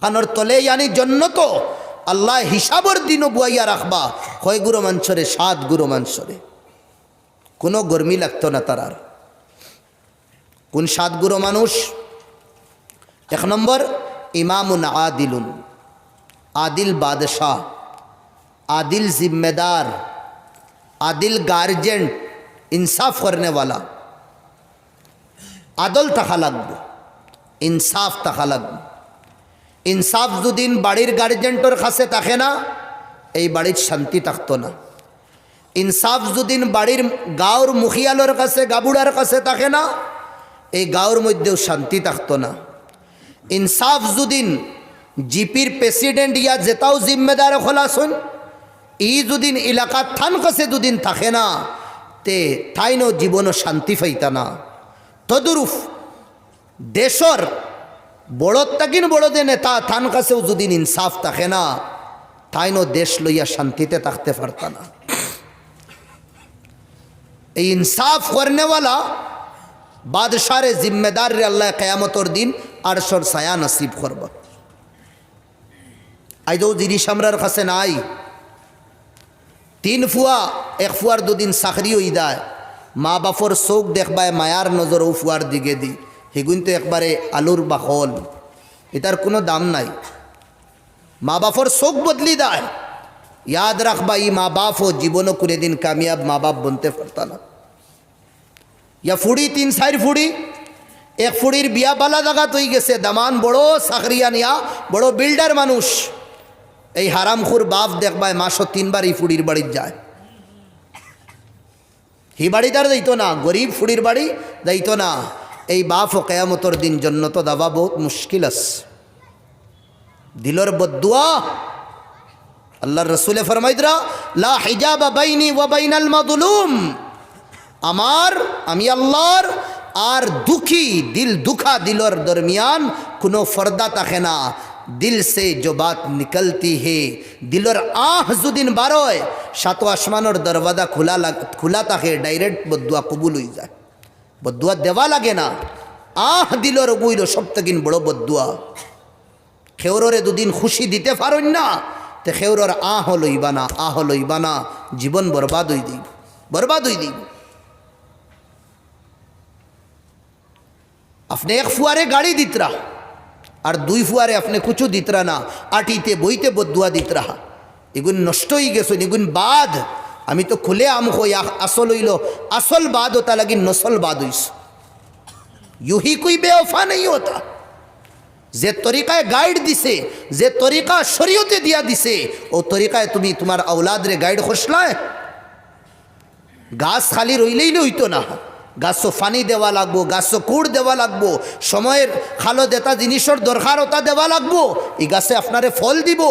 ফানোর তলে ইয়ানি জন্নত আল্লাহ হিসাবর দিনও বুয়াইয়া রাখবা কয় গুরু মাংসরে 7 গুরু মাংসরে কোনো গরমি লাগতো না তারার। কোন 7 গুরু মানুষ? 1 নম্বর ইমামুন আদিলুন, আদিল বাদশাহ, आदिल जिम्मेदार, आदिल गार्जियन, इंसाफ करने वाला। आदल थाका लागबो, इंसाफ थाका लागबो। इंसाफ जुदिन बाड़ीर गार्जियनटर काছে থাকে না এই বাড়ির শান্তি থাকতো না। इंसाफ जुदिन बाड़ीर गाँवर मुखियालर काছে গাবুড়ার কাছে থাকে না এই গাঁওর মধ্যেও শান্তি থাকতো না। इंसाफ जुदिन জিপির প্রেসিডেন্ট ইয়া যেটাও জিম্মেদার খোলাছুন ই যদিন এলাকা থান কাছে দুদিন থাকে না তে তাইনো জীবনও শান্তি পাইতা না। তদরূপ দেশর বড়ত তাকিন বড়দে নেতা থান কাছেও যদিন ইনসাফ থাকে না তাইনো দেশ লইয়া শান্তিতে থাকতে পারতা না। এই ইনসাফ করনেওয়ালা বাদশারে জিম্মেদার রে আল্লাহ কিয়ামতর দিন আরশর ছায়া নসিব করব। আইজও জিনিস আমরার কাছে নাই। 3 ফুয়া 1 ফুয়ার 2 দিন চাকরি হয়ে যায় মা বাপর চোখ দেখবায় মায়ার নজর ও ফুয়ার দিকে দি সেগুন তো একবারে আলুর বাখল, এটার কোনো দাম নাই। মা বাপর চোখ বদলি দেয়। ইয়াদ রাখবা ই মা বাপ ও জীবনও কোনো দিন কামিয়াব মা বাপ বনতে পারতা না। ইয়া ফুড়ি 3-4 ফুড়ি, 1 ফুড়ির বিয়া বালা জায়গাত হয়ে গেছে, দামান বড় চাকরিয়ান ইয়া বড় বিল্ডার মানুষ। এই হারামখোর বাপ দেখবায় মাসও 3 বার এই ফুড়ির বাড়ি যায়। হি বাড়ি তার যাইতো না, গরিব ফুড়ির বাড়ি যাইতো না। এই বাপ ও কিয়ামতর দিন জন্নত দাবা বহুত মুশকিল আছে। দিলর বদদুয়া আল্লাহর রাসূলে ফরমাইদরা লা হিজাবা বাইনি ওয়া বাইনাল মাযলুম, আমি আল্লাহর আর দুঃখী দিল দুঃখা দিলর দরমিয়ান কোনো পর্দা থাকে না। दिल से जो बात निकलती है दिलर आह जुदिन बारोय 7 आसमानर दरवाजा खुला থাকে डायरेक्ट बदुआ कबूल हो जाए। बदुआ देवा लागे ना, आह दिलर गुইল সবথেকিন বড় বদুয়া। খেউররে 2 দিন খুশি দিতে পারুন না তে খেউরর আহ লইবা না জীবন বরবাদ হই দিব, বরবাদ হই দিব। আপনি 1 ফুয়ারে গাড়ি দিতরা আর 2 ফুয়ারে আপনি কিছু দিতরা না, আটিতে বইতে বদুয়া দিত রাহা। এগুন নষ্ট হয়ে গেছে, এগুন বাদ। আমি তো খুলে আম হই আসল হইল আসল বাদ হতা লাগি নসল বাদ হইস। ইউহি কোই বেওফা নেই হতা। যে তরিকায় গাইড দিছে, যে তরিকা শরীয়তে দিয়া দিছে ও তরিকায় তুমি তোমার আওলাদরে গাইড খসলায়। গাছ খালি রইলেই হইতো না, গাছও পানি দেওয়া লাগবো, গাছও কুড় দেওয়া লাগবো, সময়ের খালো দেতা জিনিসের দরকারতা দেওয়া লাগবো, এই গাছে আপনারে ফল দিব।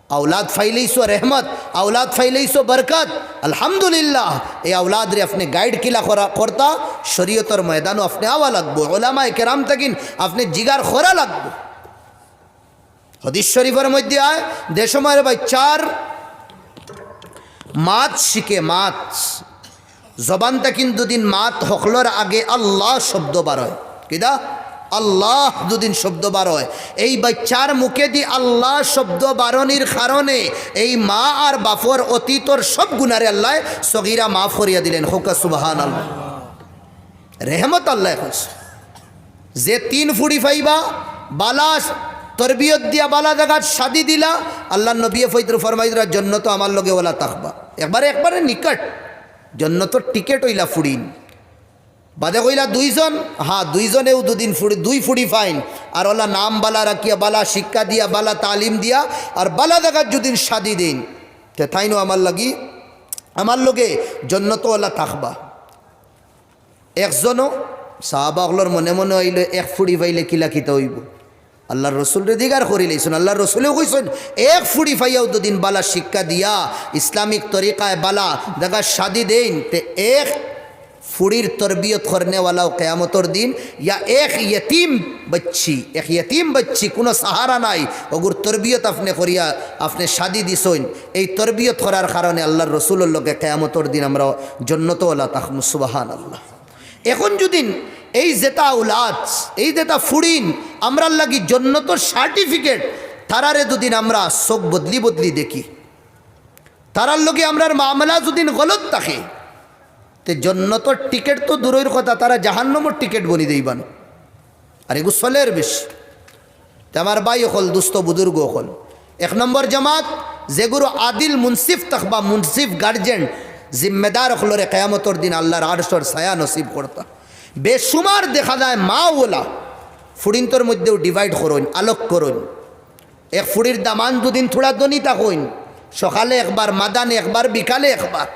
আওলাদ ফাইলেইছো রহমত, আওলাদ ফাইলেইছো বরকত, আলহামদুলিল্লাহ। এই আওলাদ রে আপনি গাইড কিলা করতা শরীয়তের ময়দানও আপনি আওয়া লাগবো, ওলামায়ে কেরাম তাকিন আপনি জিগার খোরা লাগবো। হাদিস শরীফের মধ্যে আয় দেশমের বাচ্চার মাত শিখে, মাত জবান তাকিন 2 দিন মাত হকলর আগে আল্লাহ শব্দ বার হয়, কিদা আল্লাহ 2 দিন শব্দ বার হয়। এই বাচ্চার মুখে দি আল্লাহ শব্দ বারণের কারণে এই মা আর বাপর অতীতর সব গুনারে আল্লাহ সগীরা মাফ করিয়া দিলেন। হোকা সুবহানাল্লাহ, রহমত আল্লাহ। যে 3 ফুড়ি ফাইবা বালা তরবিয়ত দিয়া বালা জায়গা শাদি দিলা আল্লাহ নবী ফরমাইদরা জন্নত আমার লগে ওলা তাকবা একবারে নিকট জন্নতর টিকেট হইলা ফুড়িন বাদে কইলা 2 জন, হ্যাঁ 2 জনেও 2 দিন ফুড়ি 2 ফুড়ি ফাইন আর ওলা নাম বালা রাখিয়া বালা শিক্ষা দিয়া বালা তালিম দিয়া আর বালা জায়গার যদি শাদি দিন তে তাইনো আমার লগে জন্নত ওলা থাকবা। একজনও সাহাবাগুলোর মনে মনে হইল 1 ফুড়ি পাইলে কিলা কিতা হইব। আল্লাহর রসুলরে দিগার করি লইছেন, আল্লাহর রসুলেও কইছেন 1 ফুড়ি ফাইয়াও 2 দিন বালা শিক্ষা দিয়া ইসলামিক তরিকায় বালা জায়গা শাদি দেন তে 1 ফুড়ির তরবিয়ত করনেওয়ালাও কিয়ামতর দিন ইয়া 1 यतीम बच्ची কোনো সাহারা নাই ওগুর তরবিয়ত আপনি করিয়া আপনি শাদি দিছেন। এই তরবিয়ত করার কারণে আল্লাহর রসুলের লগে কিয়ামতর দিন আমরা জান্নাতওয়ালা তাকমু। সুবহানাল্লাহ। এখন যদি এই যেটা আউলাদ, এই যেটা ফুড়িন আমরার লাগি জন্নতর সার্টিফিকেট, তারারে দুদিন আমরা চোখ বদলি বদলি দেখি, তারার লগে আমরার মামলা যদিন গলত থাকে, তে জন্নতর টিকিট তো দূরের কথা, তারা জাহান্নমর টিকিট বনি দেইবান। আর এগু চলের বেশি। তে আমার ভাই হল, দুস্থ বুজুর্গ হল, 1 নম্বর জামাত যেগুলো আদিল মুনসিফ থাকবা, মুনসিফ গার্জেন জিম্মেদার হলরে কেয়ামতর দিন আল্লাহর আরশের ছায়া নসিব করতা। বেসুমার দেখা যায় মা ওলা ফুড়িন্তর মধ্যেও ডিভাইড করুন, আলোক করুন। এক ফুড়ির দামান দুদিন থোড়া দনি থাকুন, সকালে একবার, মাদানে একবার, বিকালে একবার।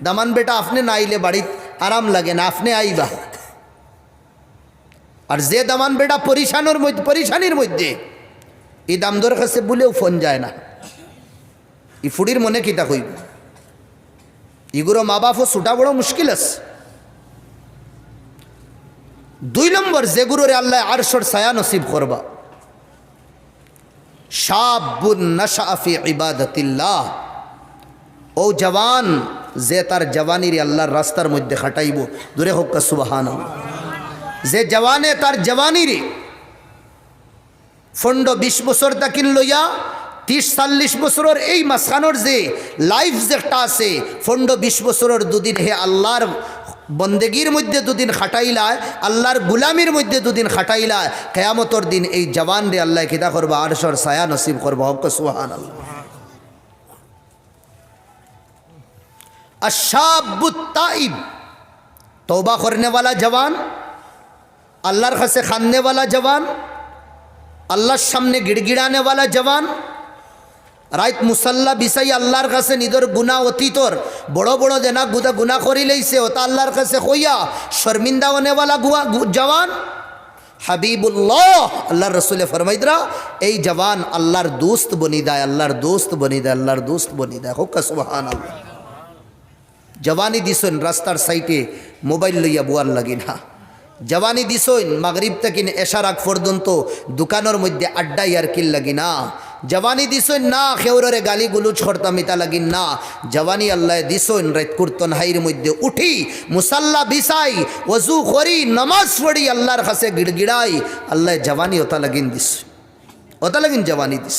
দামান বেটা আপনি না আইলে বাড়িত আরাম লাগে না, আপনি আইবা। আর যে দামান বেটা পরিশানির মধ্যে এই দামদর কাছে বলেও ফোন যায় না, ই ফুড়ির মনে কিতা কইব? ইগুলো মা বাপও ছুটা বড় মুশকিল আছে। 2 নম্বর যেগুলোরে আল্লাহ আরশের ছায়া নসিব করবা, শাবুন নাশা ফি ইবাদাতিল্লাহ, ও জওয়ান যে তার জওয়ানির আল্লাহর রাস্তার মধ্যে খাটাইব। দূরে হোক সুবহানাল্লাহ। যে জওয়ানে তার জওয়ানির ফন্ড 20 বছর তাকিন লইয়া 30-40 বছরের এই মাঝখানোর যে লাইফ যেটা আছে, ফন্ড 20 বছরের দুদিন হে আল্লাহর বন্দেগীর মধ্যে দুদিন খাটাইলায়, আল্লাহর গুলামির মধ্যে দুদিন খাটাইলায়, কিয়ামতের দিন এই জওয়ান রে আল্লাহ কিতা করবা? আরশের ছায়া নসিব করবা। হোক সুবহানাল্লাহ। আশ-শাবুত তাইব, तौबा करने वाला जवान, अल्लाहर काছে खाने वाला जवान, আল্লাহর সামনে গিড়গিড়ানে वाला जवान, রাইত মুসাল্লা বিছাই আল্লাহর কাছে নিজের গুনাহ অতীতর বড় বড় যেনা গুনাহ করি লইছে, ওটা আল্লাহর কাছে কইয়া শর্মিন্দা হনে वाला जवान হাবিবুল্লাহ, আল্লাহর রাসূলে ফরমাইদরা এই জওয়ান আল্লাহর দোস্ত বনি দেয়, আল্লাহর দোস্ত বনি দেয়, আল্লাহর দোস্ত বনি দেয়। হোক সুবহানাল্লাহ। জওয়ানি দিছেন রাস্তার সাইটে মোবাইল লইয়া বুয়ার লাগি না, জওয়ানি দিছেন মাগরিব থেকে এশার আগ পর্যন্ত দোকানের মধ্যে আড্ডা ইয়ার কিল লাগি না, জওয়ানি দিছেন না খেউরে গালি গুলুজ করতাম ইতা লাগিন না, জওয়ানি আল্লাহ দিছেন রাত কুরতন হাইর মধ্যে উঠি মুসাল্লা বিছাই ওযু করি নামাজ পড়ি আল্লাহর কাছে গিড়গিড়াই, আল্লাহ জওয়ানি ওতা লাগিন দিস, ওতা লাগিন জওয়ানি দিস।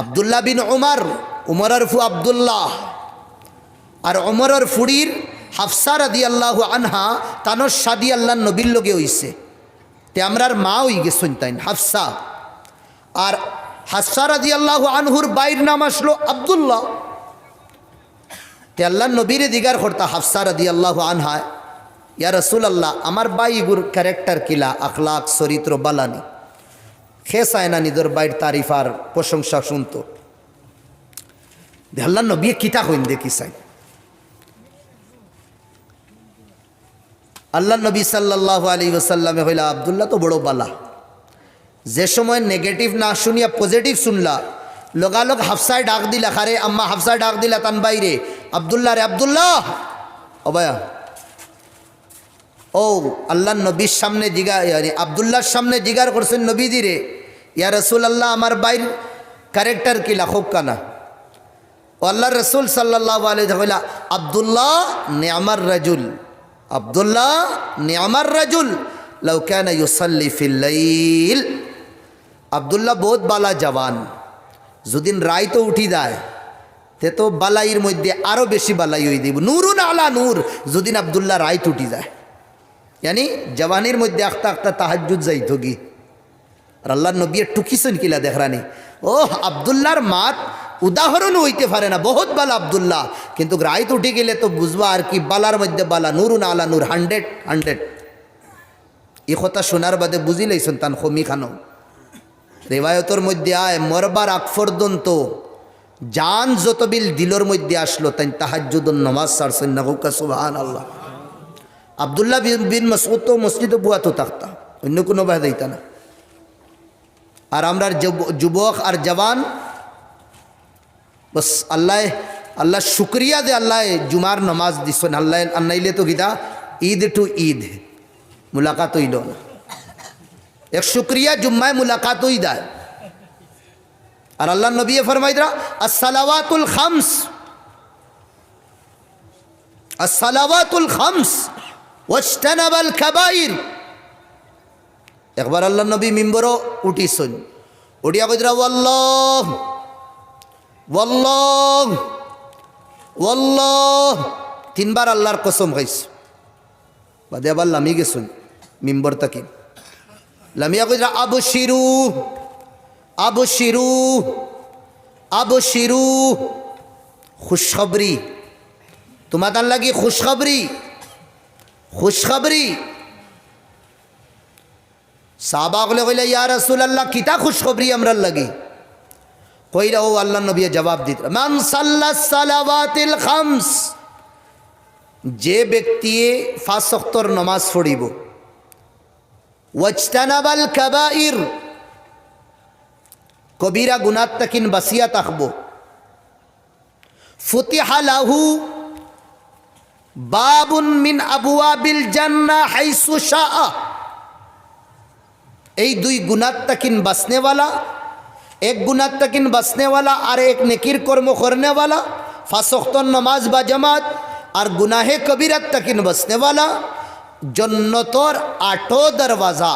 আব্দুল্লাহ বিন উমর, উমরের ফু আব্দুল্লাহ আর উমরের ফুড়ির হাফসা রাদিয়াল্লাহু আনহা তানোর শাদি আল্লাহর নবীর লগে হইছে, তে আমরার মা হই গেছেন তাই হাফসা। আর হাফসা রাদিয়াল্লাহু আনহুর বাইর নাম আসলো আব্দুল্লাহ। তে আল্লাহর নবীরে দিগার করতা হাফসা রাদিয়াল্লাহু আনহা, ইয়া রাসূলুল্লাহ আমার বাইগুর ক্যারেক্টার কিলা, আখলাক চরিত্র বালানি, খেসায় না নিজের বাইর তারিফ আর প্রশংসা শুনতো। আল্লাহর নবী কিতা কইন দেখি চাই, আল্লাহ নবী সাল্লাল্লাহু আলাইহি ওয়াসাল্লামে হইলা আব্দুল্লাহ তো বড় বালা। যে সময় নেগেটিভ না শুনিয়া পজিটিভ শুনলা, লগালগ হাফসায় ডাক দিলা, খারে আম্মা হাফসায় ডাক দিলা তান বাইরে, আব্দুল্লাহ রে আব্দুল্লাহ ও ভাইয়া, ও আল্লাহ নবীর সামনে আব্দুল্লাহর সামনে জিগার করছেন নবীজি রে, ইয়া রাসূলুল্লাহ আমার বাইর ক্যারেক্টার কি লাখক কানা। ও আল্লাহ রসুল সাল্লাল্লাহু আলাইহি ওয়াসাল্লাম আব্দুল্লাহ নি'মার রাজুল, আব্দুল্লাহ নি'মার রাজুল লাউ কানা ইউসাল্লি ফিল লাইল, আব্দুল্লাহ বহুত বালা জওয়ান, যদিন রায় তো উঠি যায় তে তো বালাইয়ের মধ্যে আরও বেশি বালাই হয়ে দিব, নূরুন আলা নূর, যদিন আব্দুল্লাহ রায় উঠি যায়, यानी जवानिर मध्य आख्ता आख्ता ताहाज्जुद जाइत होगी। और अल्लाह नबी टुकीसन किला देख रानी ओह अब्दुल्लार मात उदाहरण हईते पारे ना, बहुत बाला अब्दुल्ला, किन्तु रायत उठी गेले तो बुझबा और कि बालार मध्य बाला, नूरुन आला नूर, 100 ये कथा शोनार बादे बुझी लईছেন तान खमी खानो रिवायतर मध्य आय मरबार आग पर्यन्त जान যতবিল দিলর মধ্যে আসলো তাই তাহাজ্জুদের নামাজ ছাড়ছেন না। হুকা সুবহানাল্লাহ। আব্দুল্লাহ বিন মাসউদ তো মসজিদে বুয়াতো থাকতা, অন্য কোনো বাধা দিতা না। আর আমরা যুবক আর জওয়ান बस अल्लाह शुक्रिया दे अल्लाह जुमार नमाज दिसन अल्लाह अन्नाइले तो गिदा ईद टू ईद मुलाकात हইল না, एक शुक्रिया जुम्माय मुलाकात हইদা। और अल्लाह नबी फरमाइदरा अस्सलावातुल खम्स, अस्सलावातुल खम्स ওয়াজতানাবাল কাবাইর। একবার আল্লাহ নবী মিম্বরও উঠিছেন, উঠিয়া কইরা ওয়াল্লাহ ওয়াল্লাহ ওয়াল্লাহ তিনবার আল্লাহর কসম খাইছে। বাদে আবার লামি গেছেন মিম্বর তাকে, লামিয়া কইরা আবশিরু আবশিরু আবশিরু, খুশখবরি তোমাদের লাগি, খুশখবরি খুশখবরি। সাহাবা বলে কইলা ইয়া রাসূলুল্লাহ কিতা খুশখবরি আমরার লাগি? কইরা ও আল্লাহ নবী জবাব দিত, মান সাল্লাস সালাওয়াতিল খামস, যে ব্যক্তি 5 ওয়াক্তের নামাজ পড়িব, ওয়াজতানাবাল কাবাইর, কবিরা গুনাহ তাকিন বাসিয়া থাকব, ফুতিহা লাহু বাবুন মিন আবওয়াবিল জান্নাহ হাইসু শাআ। এই 2 গুনাহ তাকিন বাসনে वाला, एक गुनाह तकिन बसने वाला और एक नेकीर कर्म करने वाला, 5 वक्त नमाज बा जमात और गुनाहे कबीरत तकिन बसने वाला, जन्नतर 8 दरवाजा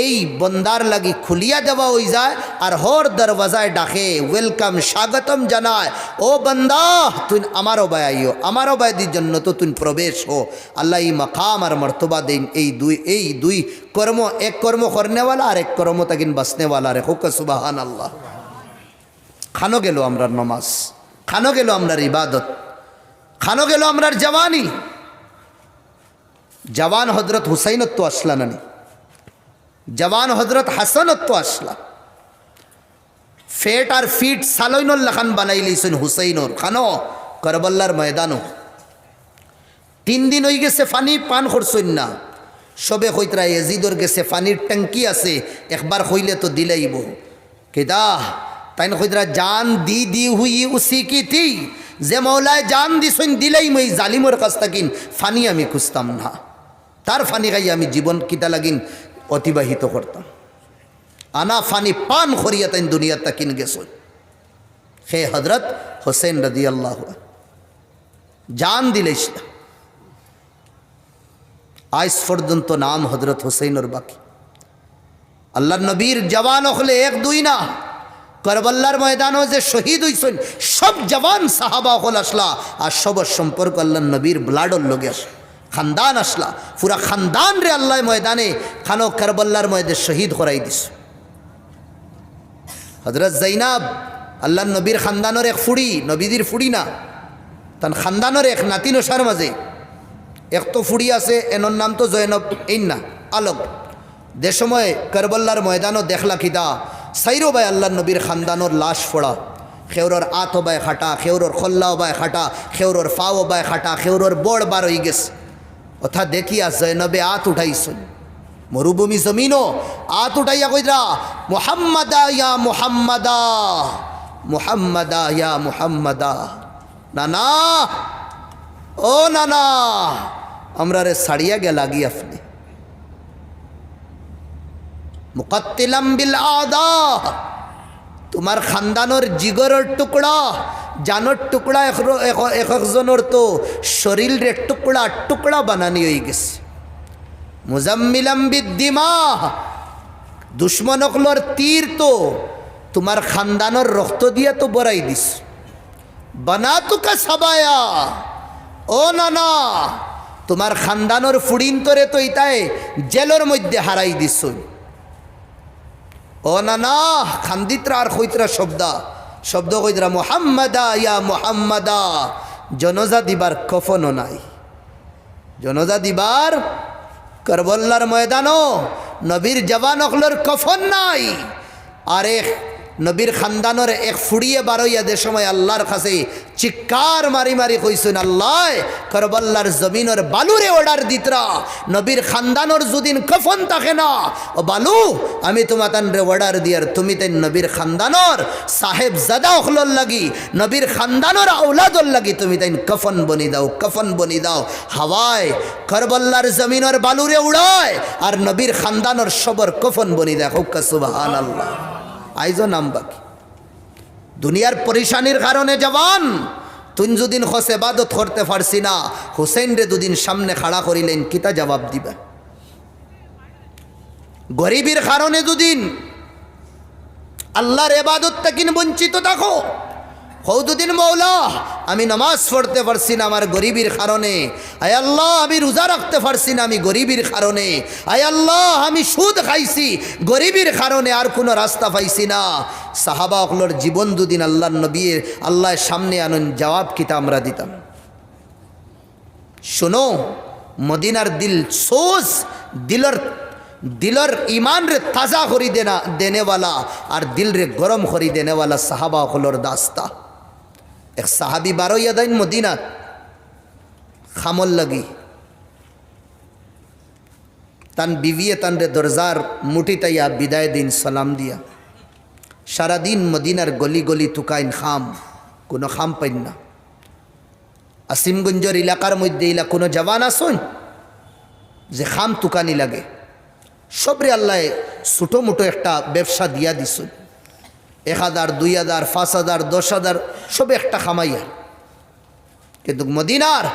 এই বন্দার লাগি খুলিয়া দেওয়া হয়ে যায় আর হর দরওয়াজায় ডাকে, ওয়েলকাম স্বাগতম জানায়, ও বন্দা তুই আমারও বায়াইও, আমারও বায়দি জন্য তো তুই প্রবেশ হো। আল্লাহ এই মাকাম আর মর্তবা দেন এই দুই কর্ম, এক কর্ম করনেওয়ালা আর এক কর্ম তাকিন বাসনেওয়ালা রে। হোক সুবহানাল্লাহ। খানো গেল আমরার নমাজ, খানো গেল আমরার ইবাদত, খানো গেল আমরার জওয়ানি। জওয়ান হজরত হুসাইনত তো আসলা নানি, জওয়ান হজরত হাসানত তো আসলা, ফেট আর ফিট সালইনুল লাখান বানাই লইছেন হুসাইনর খানো করবল্লার ময়দানো। 3 দিন হয়ে গেছে ফানি পান করছেন না, সবে কইতরা ইয়াজিদর গেছে ফানির ট্যাঙ্কি আছে, একবার হইলে তো দিলাইব কেদা। তাই কইতরা জান দি হুই উসি কি থি, যে মৌলায় জান দিছেন দিলাই মই জালিমর কাছ তাকিন ফানি আমি খুঁজতাম না, তার ফানি খাই আমি জীবন কিতা লাগিন অতিবাহিত করতাম। আনা ফানি পান করিয়া তাই দুনিয়া তাকিন গেছেন হে হজরত হোসেন রাদিয়াল্লাহু আনহু, জান দিলেছিল। আজ পর্যন্ত নাম হজরত হোসেনর বাকি। আল্লাহ নবীর জওয়ান হলে 1-2 না, করবল্লার ময়দানও যে শহীদ হইছেন সব জওয়ান সাহাবা হল আসলা, আর সবর সম্পর্ক আল্লাহ নবীর ব্লাডর লগে আস, খানদান আসলা, পুরা খানদান রে আল্লাহ ময়দানে খানো করবল্লার ময়দে শহীদ করাই দিস। হজরত জৈনাব আল্লাহ নবীর খানদানোর এক ফুড়ি, নবীদের ফুড়ি না, তার খানদানোর এক নাতিনসার মাঝে এক তো ফুড়ি আছে, এনর নাম তো জৈনব এই না আলম। যে সময় করবল্লার ময়দানও দেখলা খিদা সাইরো বাই আল্লাহ নবীর খানদানোর লাশ ফোড়া, খেউরর আত বায় খাটা, খেউরর খল্লাও বায় খাটা, খেউরর ফাও বায় খাটা, খেউরর বড় বার হয়ে গেছে। অথা দেখিয়া জৈনবে আত উঠাইছেন, মরুভূমি জমিনও আত উঠাইয়া কইরা মুহাম্মাদা ইয়া মুহাম্মাদা, মুহাম্মাদা ইয়া মুহাম্মাদা। নানা ও নানা আমরা রে ছাড়িয়া গেলা গি আপনি, মুকাত্তিলাম বিল আদা, তোমার খানদানোর জিগরের টুকরা, জানোর টুকরা একজনের তো শরীরের টুকরা টুকরা বানানি হয়ে গেছে। মুজাম্মিলাম বিদ্দিমা, দুশ্মনকলর তীর তো তোমার খানদানোর রক্ত দিয়া তো বড়াই দিস। বানাতুকা সাবায়া, ও নানা তোমার খানদানোর ফুড়িন তোরে তো ইতায় জেলের মধ্যে হারাই দিস। ও নানা খান্দিত্রা আর কইতরা শব্দ কইতরা মুহাম্মাদা ইয়া মুহাম্মাদা। জনজা দিবার কফনও নাই, জনজা দিবার করবল্লার ময়দানও নবীর জওয়ান অকলর কফন নাই। আর এক নবীর খানদানোর এক ফুড়িয়ে বারইয়া দে সময় আল্লাহর কাছে চিৎকার মারি মারি কইছেন, আল্লাহ করবল্লার জমিনের বালুরে অর্ডার দিতরা, নবীর খানদানোর যদিন কফন থাকে না, ও বালু আমি তোমাতান রে অর্ডার দিয়ার তুমি তাই নবীর খানদানোর সাহেব জাদা অখলর লাগি, নবীর খানদানোর আওলাদর লাগি তুমি তাই কফন বনি দাও, কফন বনি দাও। হাওয়ায় করবল্লার জমিনের বালুরে উড়ায় আর নবীর খানদানোর সবর কফন বনি দেয়। হোক সুবহানাল্লাহ। আইজো নাম বাকি দুনিয়ার পরেশানির কারণে জওয়ান তুই যদিন খস এবাদত করতে পারছি না, হুসেন রে দুদিন সামনে খাড়া করিলেন, কিতা জবাব দিবা? গরিবের কারণে দুদিন আল্লাহর এবাদত থেকে বঞ্চিত থাকো, হৌদুদ্দিন মৌলা আমি নামাজ পড়তে পারছি না আমার গরিবের কারণে, আয় আল্লাহ আমি রোজা রাখতে পারছি না আমি গরিবের কারণে, আয় আল্লাহ আমি সুদ খাইছি গরিবের কারণে, আর কোনো রাস্তা পাইছি না। সাহাবা অকলর জীবন দুদিন আল্লাহর নবীর আল্লাহর সামনে আনুন, জবাব কিতা আমরা দিতাম? শোনো, মদিনার দিল সোজ, দিলর ইমান রে তাজা করি দেনেওয়ালা আর দিল রে গরম করি দেনেওয়ালা সাহাবা অকলর দাস্তা। এক সাহাবি বারোইয়া দেন মদিনাত খামল লাগি, তান বিবিয়ে তান রে দরজার মুঠি তাইয়া বিদায় দিন সালাম দিয়া। সারাদিন মদিনার গলি গলি তুকাইন খাম, কোনো খাম পাইন না। আসিমগঞ্জের এলাকার মধ্যে ইলা কোনো জওয়ান আসুন যে খাম তুকানি লাগে, সবরে আল্লাহ ছোটো মোটো একটা ব্যবসা দিয়া দিছুন, 1000, 2000, 5000, 10,000 সবে একটা খামাইয়া। কিন্তু মদিনার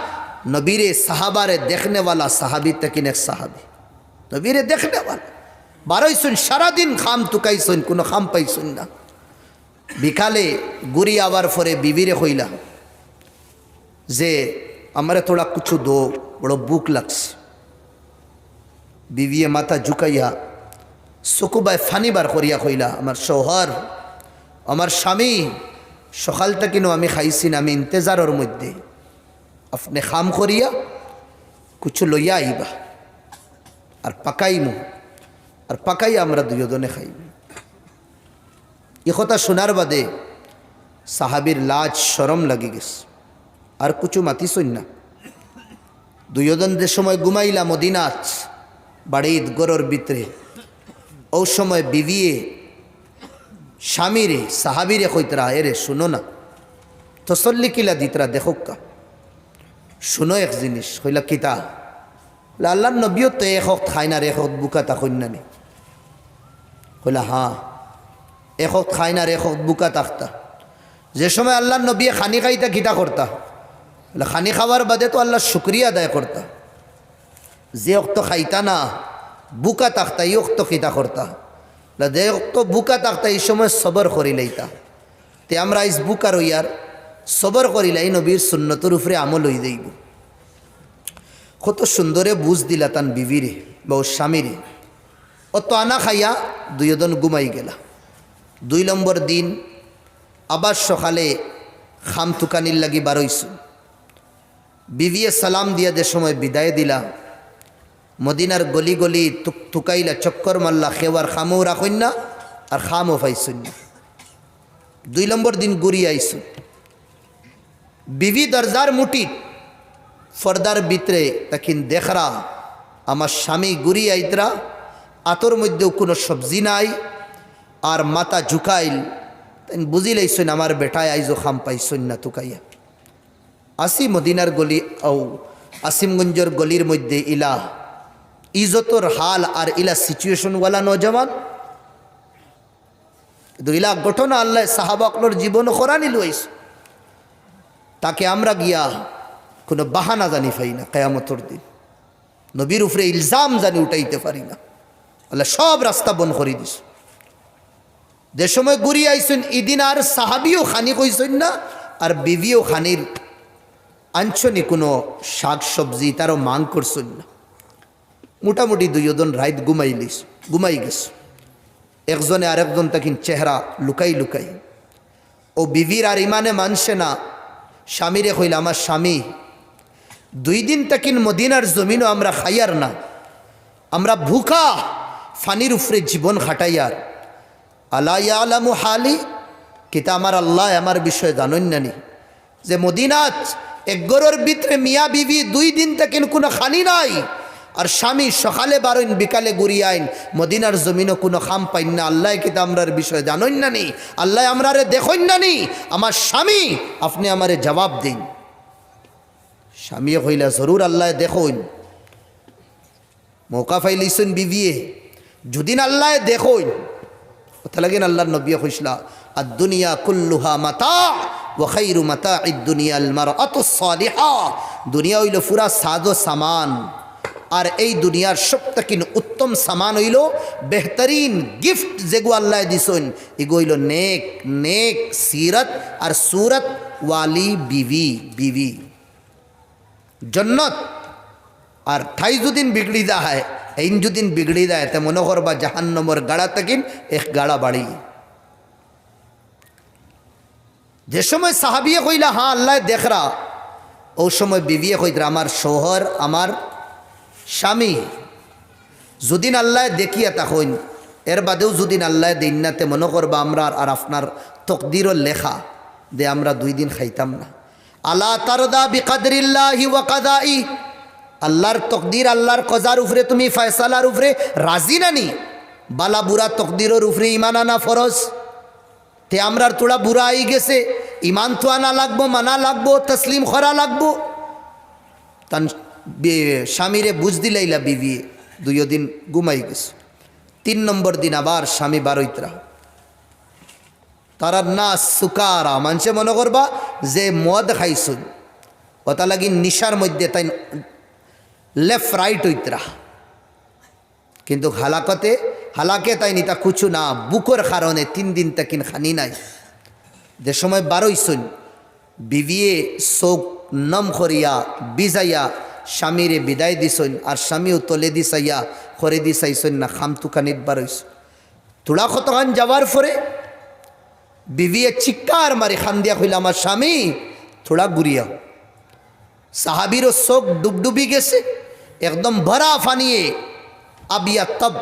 নবীরে সাহাবারে দেখনেওয়ালা সাহাবি তেকিন এক সাহাবি, নবীরে দেখনেওয়ালা বারোইছুন, সারাদিন খাম তুকাইছুন, কোনো খাম পাইছুন না। বিকালে গুড়ি আবার পরে বিবিরে হইলা যে আমারে তোরা কিছু দো, বড় বুক লাগছে। বিবিয়ে মাথা ঝুকাইয়া চকুবায় ফানিবার করিয়া কইলা, আমার শোহর, আমার স্বামী, সকালটা কিনো আমি খাইছি না, আমি ইন্তজারের মধ্যে, আপনি খাম করিয়া কিছু লইয়া আইবা আর পাকাইমু, আর পাকাইয়া আমরা দুজনে খাইব। এ কথা শোনার বাদে সাহাবির লাজ শরম লাগি গেছে, আর কিছু মাতিছই না। দুজন যে সময় ঘুমাইলা মদিনাত বাড়িত গরর ভিতরে, ও সময় বিবিয়ে স্বামীরে সাহাবিরে কইতরা, এরে শুনো না, তসল্লি কিলা দিতরা, দেখোকা শুনো এক জিনিস। কইলা কিতা? আল্লাহ নবীও তো এক হক খায় না, এক হক বুকা তা কন্যানি। কইলা হ্যাঁ, এক হক খায় না, এক হক বুকা তাকতা। যে সময় আল্লাহ নবী খানি খাইতা কিতা করতা? খানি খাওয়ার বাদে তো আল্লাহ শুক্রিয়া আদায় করতা। যে অক্ত খাইতা না, বুকা তাকতা, এই অক্ত কিতা করতা? যে অক্ত বুকা তাকতা, এই সময় সবর করিলাইতা। তে আমরা ইস বুকা রইয়ার সবর করিলাই, নবীর সুন্নতর উপরে আমল হয়ে যাইব। কত সুন্দরে বুঝ দিলা তান বিবিরে বা ওর স্বামীরে। অত আনা খাইয়া দুইজন ঘুমাই গেলা। 2 নম্বর দিন আবার সকালে খাম তুকানির লাগি বারইছু। বিবিয়ে সালাম দিয়া যে সময় বিদায় দিলা, মদিনার গলি গলি তুকাইলা, চক্কর মারলা, খেওয়ার খামও রাখুন না আর খামও পাইছুন না। 2 নম্বর দিন ঘুরি আইসু। বিবি দরজার মুটি ফর্দার ভিতরে তখন দেখরা আমার স্বামী ঘুরি আইতরা, আতর মধ্যেও কোনো সবজি নাই আর মাথা ঝুকাইল। তাই বুঝিলাইছুন আমার বেটায় আইজো খাম পাইছুন না তুকাইয়া। আসি মদিনার গলি ও আসিমগঞ্জের গলির মধ্যে ইলা ইজতর হাল আর ইলা সিচুয়েশনওয়ালা নজওয়ান, ইলা ঘটনা আল্লাহ সাহাবাকলোর জীবন খরানি লইস। তাকে আমরা গিয়া কোনো বাহানা জানি পাই না, কিয়ামতের দিন নবীর উপরে ইলজাম জানি উঠাইতে পারি না। আল্লাহ সব রাস্তা বন্ধ করে দিস। যে সময় ঘুরি আইসুন, ইদিন আর সাহাবিও খানি কইসুন না আর বিবিও খানির আনছনি কোনো শাক সবজি তারও মাং করছুন না। মোটামুটি দুইজন রাইত ঘুমাই গেছ। একজনে আরেকজন তাকিন চেহারা লুকাই লুকাই। ও বিবির আর ইমানে মানছে না, স্বামীরে কইল, আমার স্বামী 2 দিন তাকিন মদিনার জমিনও আমরা খাইয়ার না, আমরা ভুকা ফানির উপরে জীবন খাটাইয়ার। আলা ইয়ালামু হালি, কিতা আমার আল্লাহ আমার বিষয়ে জানেন নানি যে মদিনাত এক গরর ভিতরে মিয়া বিবি 2 দিন তাকিন কোনো খানি নাই, আর স্বামী সকালে বারইন বিকালে ঘুরি আইন, মদিনার জমিনও কোনো খাম পাইন না। আল্লাহ কিতা আমরার বিষয়ে জানেন নানি, আল্লাহ আমরারে দেখেন নানি, আমার স্বামী আপনি আমারে জবাব দিন। স্বামী কইলা জরুর আল্লাহ দেখুন। মৌকা ফাইলিছুন বিবিয়ে, যদিন আল্লাহ দেখুন কথা লাগেন। আল্লাহর নবী কইসলা, আর দুনিয়া কুল্লুহা মাতা, ওয়া খায়রু মাতাঈদ দুনিয়া আল মারআতুস সালিহা। দুনিয়া হইল পুরা সাজো সামান, আর এই দুনিয়ার সবথেকে উত্তম সামান হইল বেহতরিন গিফট যেগু আল্লাহ দিছেন এগু হইল নেক নেক সিরত আর সুরত ওয়ালি বিবি বিবি জন্নত। আর ঠাই যদিন বিগড়ি যায়, এইন যদিন বিগড়ি যায় তে মনে করবা জাহান্নামের গাড়া থাকিন এক গাড়া বাড়ি। যে সময় সাহাবিয়ে কইলা হ্যাঁ আল্লাহ দেখরা, ও সময় বিবিয়ে কইতরা আমার শোহর আমার স্বামী যদিন আল্লাহ দেখিয়া তখন এর বাদেও যদিন আল্লাহ দিন নাতে মনে করবা আমরা আর আপনার তকদিরও লেখা দে আমরা 2 দিন খাইতাম না। আলা তারদা বিকাদরিল্লাহি ওয়া কাদাই, আল্লাহর তকদির আল্লাহর কজার উপরে তুমি ফয়সালার উপরে রাজি নানি? বালা বুড়া তকদিরের উপরে ইমান আনা ফরজ। তে আমরার তোড়া বুড়া আই গেছে, ইমান তো আনা লাগবো, মানা লাগবো, তসলিম করা লাগবো। তান স্বামীরে বুঝ দিলাইলা বিবি 2 দিন ঘুমাই গেছে। 3 নম্বর দিন আবার স্বামী বারইতরা, তারা না সুকারা মানুষে মনে করবা যে মদ খাইছুন ওটা লাগি নিশার মধ্যে তাই লেফট রাইট হইতরা, কিন্তু হালাকে তাই নিতা কুচু না বুকর কারণে 3 দিন তাকিন খানি নাই। যে সময় বারইছুন বিবিয়ে চোখ নম করিয়া বিজাইয়া স্বামীরে বিদায় দিছইন, আর স্বামীও তলে দিছাইয়া করে দিছাইছইন না খামতুকানিত বারইছ। তোড়া কতখান যাওয়ার পরে বিবিয়ে চিৎকার মারি খান দিয়া কইলা আমার স্বামী থোড়া গুড়িয়া। সাহাবিরও চোখ ডুবডুবি গেছে, একদম ভরা ফানিয়ে আবিয়া তব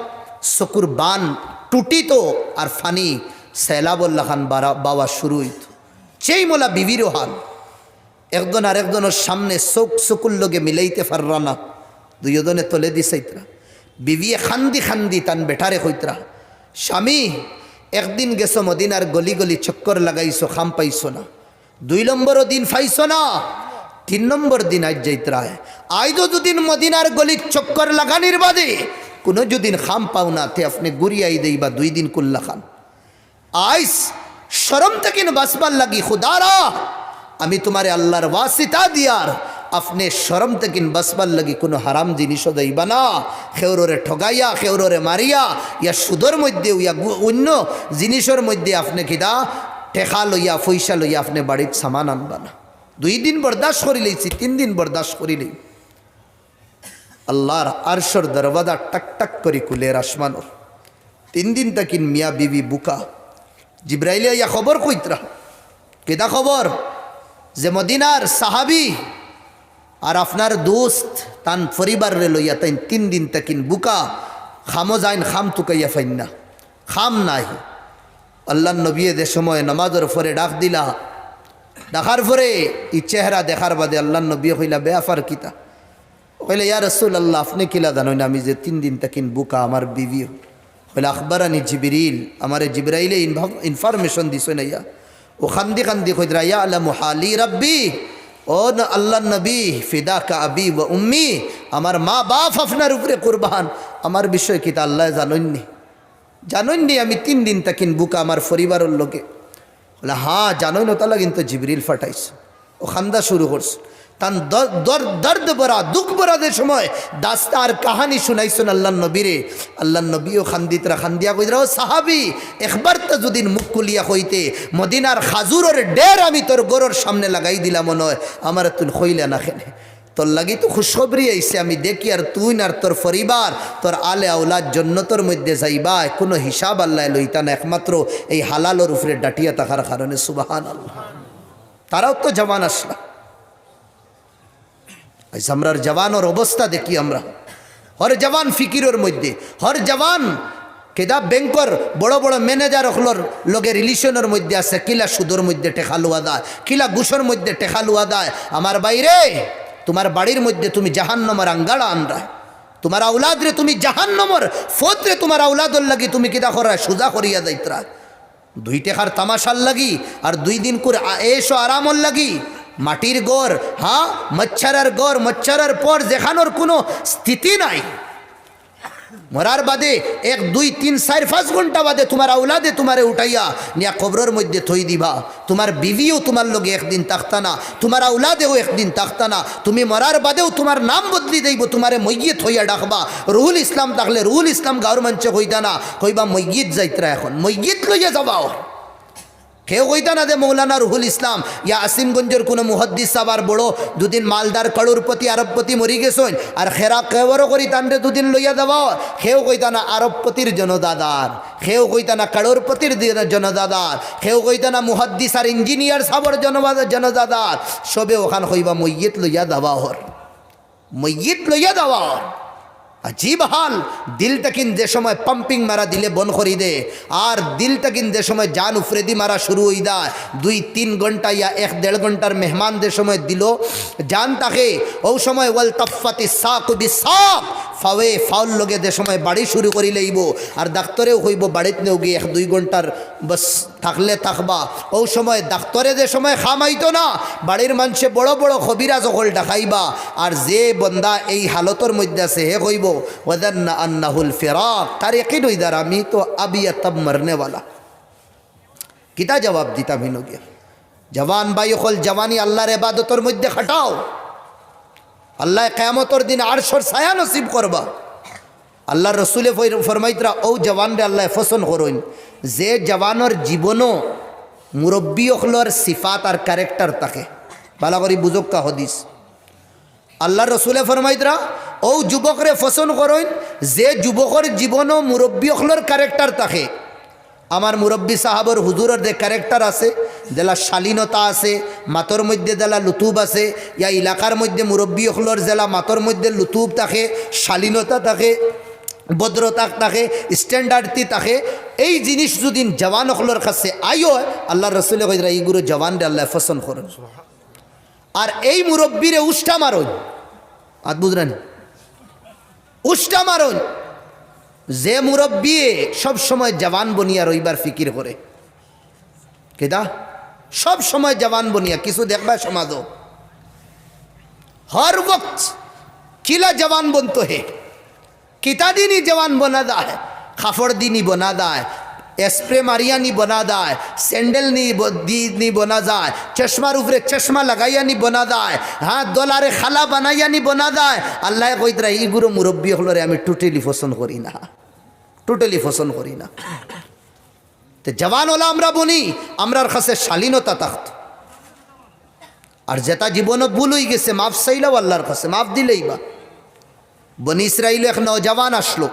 চকুর বান টুটিত আর ফানি সैलाबुल्लाह খান বাবা শুরু হইত। সেই মোলা বিবিরও হাল, একজন আর একজনের সামনে চোখ চকুর লগে মিলাইতে পাররা না, 2 জনে তলে দিছাইতরা। বিবিয়ে খান্দি খান্দি তান বেটারে কইতরা স্বামী একদিন গেছো মদিনার গলি গলি চক্কর লাগাইছো, খাম পাইছো না, 2 নম্বর দিন পাইছো না, 3 নম্বর দিন আজ যাইতরা আইদো দুদিন মদিনার গলি চক্কর লাগানির বাদে কোনো যদিন খাম পাও না তে আপনি গুড়িয়াই দেই বা 2 দিন কুল্লা খান। আইস শরম থেকে বাসবার লাগি খুদারা আমি তোমারে আল্লাহর ওয়াসিতা দিয়ার আপনি শরম থেকে বাসবার লাগি কোনো হারাম জিনিসও দেইবা না, খেউরে ঠগাইয়া খেউরে মারিয়া ইয়া সুদর মধ্যে ইয়া অন্য জিনিসের মধ্যে আপনি কিনা টেকা লইয়া পয়সা লইয়া আপনি বাড়ির সামান আনবা না। 2 দিন বরদাস্ত করি লইছি, 3 দিন বরদাস্ত করি লই। আল্লাহর আরশর দরওয়াজা টাক টাক করে কুলের আসমানোর 3 দিন তাকিন মিয়া বিবি বুকা। জিব্রাইল ইয়া খবর কইতরা কেদা খবর যে মদিনার সাহাবি আর আপনার দোস্ত তান পরিবার রে লইয়া তাই 3 দিন তাকিন বুকা, খামো যাইন খাম তুকাইয়া ফাইন না, খাম নাই। আল্লাহ নবী যে সময় নামাজের পরে ডাক দিলা, ডাকার পরে এই চেহারা দেখার বাদে আল্লাহ নবী কইলা বেআফার কিতা, কইলে ইয়া রাসূলুল্লাহ আপনি কিলা জানেন আমি যে 3 দিন তাকিন বুকা আমার বিবি। কইলা আখবরানি জিবরিল, আমারে জিবরাইলে ইনফরমেশন দিছে না। ইয়া ও খান্দি খান্দি কইরা ইয়া আলামু হালি রাব্বি, ও আল্লাহ নবী ফিদাকা আবি ওয়া উম্মি, আমার মা বাপ আপনার উপরে কুরবান, আমার বিষয় কিতা আল্লাহ জানেননি আমি 3 দিন তাকিন বুকা আমার পরিবারের লোকে। বলে হ্যাঁ জানোই না, তাহলে কিন্তু জিবরিল ফাটাইছে। ও খান্দা শুরু করছে, তান দর্দ ভরা দুঃখ ভরা যে সময় দাস্তার কাহানি শুনাইছেন আল্লাহ নবীরে। আল্লাহ নবীও খান্দিতরা খান্দিয়া কইরা ও সাহাবি একবার তো যদি মুখ খুলিয়া হইতে মদিনার খাজুরের ডের আমি তোর গরুর সামনে লাগাই দিলাম নয়, আমার তুই হইলা না খেনে, তোর লাগি তো খুশখবরি আইছে আমি দেখি, আর তুই আর তোর পরিবার তোর আলে আউলাদ জন্নতর মধ্যে যাইবা, কোনো হিসাব আল্লাহ লইতা না, একমাত্র এই হালালোর উপরে ডাটিয়া থাকার কারণে। সুবহানাল্লাহ। তারাও তো জওয়ান আসলা, আমরার জওয়ানোর অবস্থা দেখি আমরা, হর জওয়ান ফিকিরের মধ্যে, হর জওয়ান কেদা ব্যাংকর বড় বড় ম্যানেজার হলোর লগে রিলেশনের মধ্যে আছে, কিলা সুদর মধ্যে টেকা লুয়া দেয়, কিলা ঘুষের মধ্যে টেকা লুয়া দেয়। আমার বাইরে তোমার বাড়ির মধ্যে তুমি জাহান্নামের আঙ্গাড়া আনরায়, তোমার আউলাদ রে তুমি জাহান্নামের ফোতরে তোমার আউলাদর লাগি তুমি কিদা করায় সোজা করিয়া যাইতরা, 2 টাকার তামাশার লাগি আর 2 দিন করে এসো আরামর লাগি। মাটির গড়, হ্যাঁ মচ্ছরের গড়, মচ্ছরের পর যেখানোর কোনো স্থিতি নাই, মরার বাদে 1 2 3 4 5 ঘন্টা বাদে তোমার আউলাদে তোমারে উঠাইয়া নিয়া কবরের মধ্যে থই দিবা। তোমার বিবিও তোমার লগে একদিন থাকতা না, তোমার আউলাদেও একদিন থাকতা না। তুমি মরার বাদেও তোমার নাম বদলি দেব, তোমারে মইয়িত হইয়া ডাকবা। রুহুল ইসলাম থাকলে রুহুল ইসলাম গাঁর মঞ্চে কইতা না, কইবা মইয়িত যাইতরা। এখন মইয়িত লইয়া যাবাও। কেউ কইতা না যে মৌলানা রুহুল ইসলাম ইয়া আসিমগঞ্জের কোনো মুহাদ্দিস সাবার বড় দুদিন মালদার কাড়ুরপতি আরবপতি মরি গেছেন আর খেরা কেবরও করি তানরে দুদিন লইয়া দেওয়া। কেউ কইতা না আরবপতির জনদাদার, কেউ কইতা না কাড়ুরপতির জনদাদার, কেউ কইতা না মুহাদ্দিস আর ইঞ্জিনিয়ার সাবর জনদাদার। সবে ওখান কইবা মইয়িত লইয়া দেওয়া হর, মইয়িত লইয়া দেওয়া। अजीब हाल। दिलटा किन जे समय पंपिंग मारा दिले बन करी दे और दिलटा किन जे समय जान उफरेदी मारा शुरू हो दा 2-3 घंटा या 1-1.5 घंटार मेहमान दे समय दिलो जान ताके ओ समय वल तफाती साक बिसाक फावे फाउल लगे दे समय बाड़ी शुरू करी लइबो और डाक्तरेও কইবো বাড়িতে নেও গিয়ে 1-2 ঘন্টার बस থাকলে থাকবা। ও সময় ডাক্তরে যে সময় খামাইতো না বাড়ির মানুষে বড় বড় খবিরা সকল ডাকাইবা। আর যে বন্দা এই হালতর মধ্যে আছে হে কইব ওয়াদান্না আন্নাহুল ফিরাক, তার ইয়াকিন হইদার আমি তো আবিয়া তব মরনে वाला। কিতা জবাব দিতাম হিনো গিয়া? জওয়ান ভাই হল জওয়ানি আল্লাহর ইবাদতের মধ্যে খাটাও। আল্লাহ কিয়ামতের দিন আরশের ছায়া নসিব করবা। আল্লাহর রাসূলে ফরমাইতরা ও জওয়ানরে আল্লাহ পছন্দ করেন যে জওয়ানের জীবনও মুরব্বী হলর সিফাত আর ক্যারেক্টার থাকে। ভালো করে বুঝক কা হাদিস। আল্লাহর রাসূলে ফরমাইতরা ও যুবকরে পছন্দ করেন যে যুবকের জীবনও মুরব্বী হলর ক্যারেক্টার থাকে। আমার মুরব্বী সাহাবর হুজুরের যে ক্যারেক্টার আছে, জেলা শালীনতা আছে, মাতর মধ্যে জেলা লুতুব আছে, ইয়া এলাকার মধ্যে মুরব্বী হলর জেলা মাতর মধ্যে লুতুব থাকে, শালীনতা থাকে, ভদ্রতা থাকে, স্ট্যান্ডার্ডটি থাকে। এই জিনিস যদি জওয়ান হলর কাছে আইও আল্লাহর রাসূলে কইরা এইগুলো জওয়ানরে আল্লাহ পছন্দ করেন। আর এই মুরব্বীরে উষ্টা মারন, আদ বুঝলেন, উষ্টা মারন যে মুরব্বী সব সময় জওয়ান বনিয়া রইবার ফিকির করে। কেদা সব সময় জওয়ান বনিয়া কিছু দেখবা সমাজও हर वक्त किला जवान बनते है, किता दिनी जवान बना दा है, खाफड़ दिनी बना दा है, स्प्रे मारिया नहीं बना दा है, सैंडल नहीं बना दा है, चश्मा ऊपरे चश्मा लगाया नहीं बना दा है, हाँ डॉलरे खाला बनाया नहीं बना दा है। अल्लाह कोई तरह ई गुरु मुरब्बी हलो रे हमें टोटली पसंद करी ना, टोटली पसंद करी ना। तो जवान हलो আমরা বনি আমরার কাছে শালীনতা থাকতো। আর যেটা জীবনে ভুল হয়ে গেছে মাফ চাইলেও আল্লাহর কাছে মাফ দিলেই বা। বনি ইসরাইল এক নওজওয়ান আসলো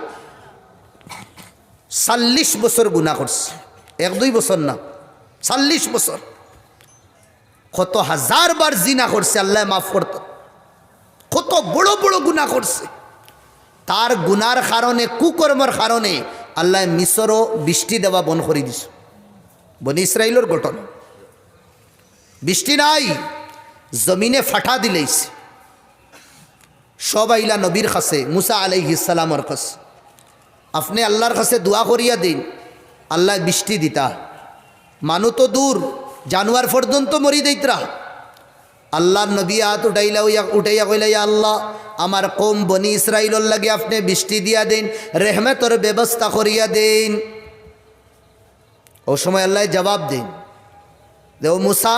40 বছর গুনাহ করছে, 1-2 বছর না 40 বছর, কত হাজার বার জিনা করছে, আল্লাহ মাফ করত। কত বড় বড় গুনাহ করছে, তার গুনার কারণে কুকর্মের কারণে আল্লাহ মিশরও বৃষ্টি দেওয়া বন্ধ করে দিছে। বনি ইসরাইলের ঘটনা, বৃষ্টি নাই, জমিনে ফাটা দিলেইছে। সব আইলা নবীর কাছে মুসা আলাইহিস সালামের কাছে, আপনি আল্লাহর কাছে দোয়া করিয়া দিন আল্লাহ বৃষ্টি দিতা। মানু তো দূর, জানোয়ার পর্যন্ত মরি দেইতরা। আল্লাহর নবী হাত উঠাইয়া কইলা ইয়া আল্লাহ আমার কওম বনি ইসরাইলের লাগে আপনি বৃষ্টি দিয়া দেন, রহমতের ব্যবস্থা করিয়া দেন। ও সময় আল্লাহ জবাব দেন দেও মুসা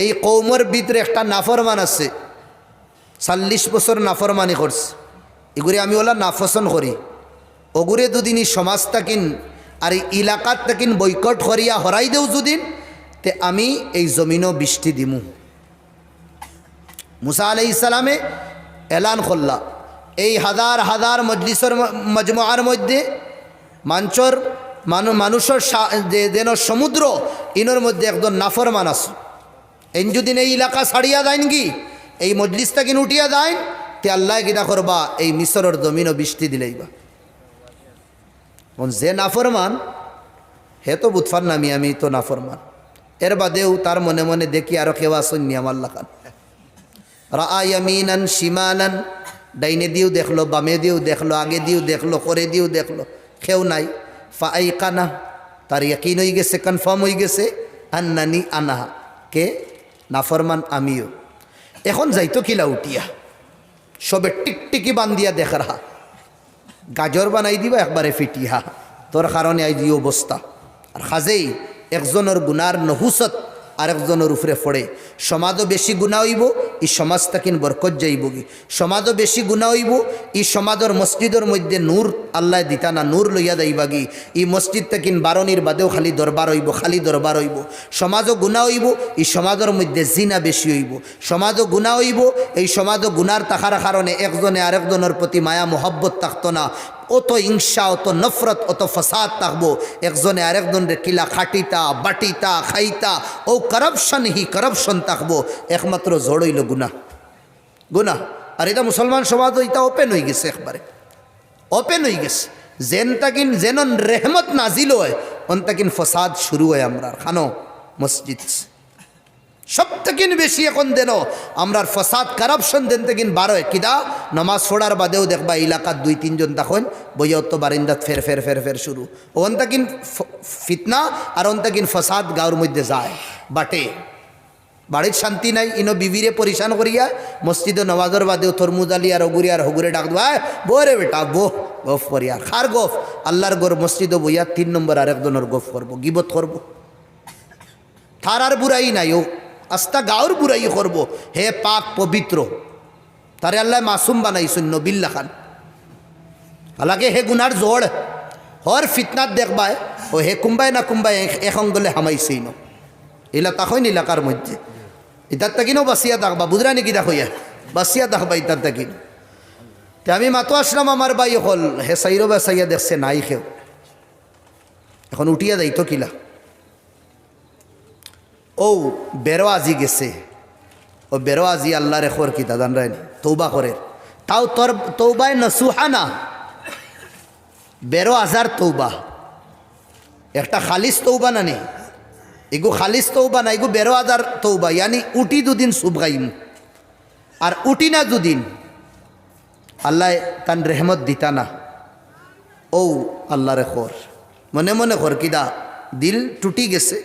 এই কওমের ভিতরে একটা নাফরমান আছে, 40 বছর নাফরমানি করছে, এগুলি আমি ওলা নাফসন করি। ওগুরে দুদিনই সমাজ তাকিন আর এই এলাকার তাকিন বয়কট করিয়া হরাই দেও যদিন, তে আমি এই জমিনও বৃষ্টি দিমু। মুসা আলাইহিস সালামে এলান করলা এই হাজার হাজার মজলিসের মজমুআর মধ্যে মাঞ্চর মানুষের যেন সমুদ্র ইনোর মধ্যে একজন নাফরমান আছে। এন যদি এই এলাকা ছাড়িয়া দেন কি এই মজলিসটা কিন উঠিয়া দেন, তে আল্লাহ কিনা করবা এই মিশরের জমিনও বৃষ্টি দিলেইবা। যে নাফরমান হে তো বুতফার নামি, আমি তো নাফরমান। এর বাদেও তার মনে মনে দেখি আরো কেউ আসেন নি আমার লাখান। রা ইয়ামিনান শিমালান, ডাইনে দিয়েও দেখলো, বামে দিয়েও দেখলো, আগে দিয়েও দেখলো, করে দিয়েও দেখলো, কেউ নাই। ফাআইকানা, তার ইয়াকিন হয়ে গেছে, কনফার্ম হয়ে গেছে আন্নানি আনাহা, কে নাফরমান আমিও। এখন যাইতো কিলা উঠিয়া সবে টিকটিকি বান্ধিয়া দেখার হা গাজর বানাই দিবা একবারে ফিটিয়া, তোর কারণে আই এই অবস্থা। আর খাজেই একজনের গুনার নহুসত আরেকজনের উপরে পড়ে। সমাজও বেশি গুণা হইব, ই সমাজ তাকিন বরকত যাইব গি। সমাজও বেশি গুণা হইব, ই সমাজের মসজিদের মধ্যে নূর আল্লাহ দিতা না, নূর লইয়া যাইবা গি। ই মসজিদ তাকিন বারণির বাদেও খালি দরবার হইব, খালি দরবার হইব। সমাজও গুণা হইব, ই সমাজের মধ্যে জিনা বেশি হইব। সমাজও গুণা হইব, এই সমাজও গুনার থাকার কারণে একজনে আরেকজনের প্রতি মায়া মোহব্বত থাকতো না, অত হিংসা, অত নফরত, অত ফসাদ থাকবো। একজনে আরেকজনের কিলা খাটিতা, বাটিতা, খাইতা, ও করপশন হি করপশন থাকবো। একমাত্র জড় হইল গুনা, গুনা। আর এটা মুসলমান সমাজ এটা ওপেন হয়ে গেছে, একবারে ওপেন হয়ে গেছে। যেন তাকিন যেন রেহমত নাজিল হয়, অন তাকিন ফসাদ শুরু হয়। আমরা খানো মসজিদ সব থেকেন বেশি এখন দেন আমরার ফসাদ কারাপশন দেন থেকেন বার হয়। কিদা নমাজ পড়ার বাদেও দেখবা এলাকার 2-3 জন তখন বইয়া তো বারিন্দাত ফের ফের ফের ফের শুরু। ওন তাকিন ফিতনা আর অন তাকিন ফসাদ গাঁর মধ্যে যায় বাটে। বাড়ির শান্তি নাই, ইনো বিবিরে পরিশান করিয়া মসজিদে নমাজের বাদেও থরমুজ আলি আর হগুরি আর হগুরে ডাক দেওয়া, বো রে বেটা বো, গফ করিয়া খার গফ। আল্লাহর গোর মসজিদে বইয়া 3 নম্বর আরেকজনের গফ করবো, গিবত করবো। তার আর বুড়াই নাই, ও আস্তা গাঁর বুড়াই করব। হে পাক পবিত্র, তারে আল্লাহ মাসুম বানাইছেন নবিল্লা খান। হালাকে হে গুনার জোড় হর ফিতনাত দেখবায় ও হে কুম্বাই না কুম্বাই এখন গলে হামাইছেই ন এলা তখন এলাকার মধ্যে। ইতার তাকিনও বাসিয়া দেখবা, বুঝরা নাকি দেখো ইয়া বাসিয়া দেখবা ইতার তাকিন। তে আমি মাতো আসলাম, আমার বাই হল হে সাইরো বা সাইয়া দেখছে নাই খেও, এখন উঠিয়া যাইতো কিলা। ও বেরো আজি গেছে, ও বেরো আজি আল্লাহ রেখর কি দাদান রায় তৌবা করে, তাও তোর তৌবায় নসুহা না, বেরো আজার তৌবা। একটা খালিস তৌবা না নেই, এগু খালিস তৌবা না, এগু বেরো আজার তৌবা। ইয়ানি উঠি দুদিন শুভ গাইম আর উঠি না দুদিন আল্লাহ তান রেহমত দিতা না। ও আল্লাহ রেখর মনে মনে খর কিদা দিল টুটি গেছে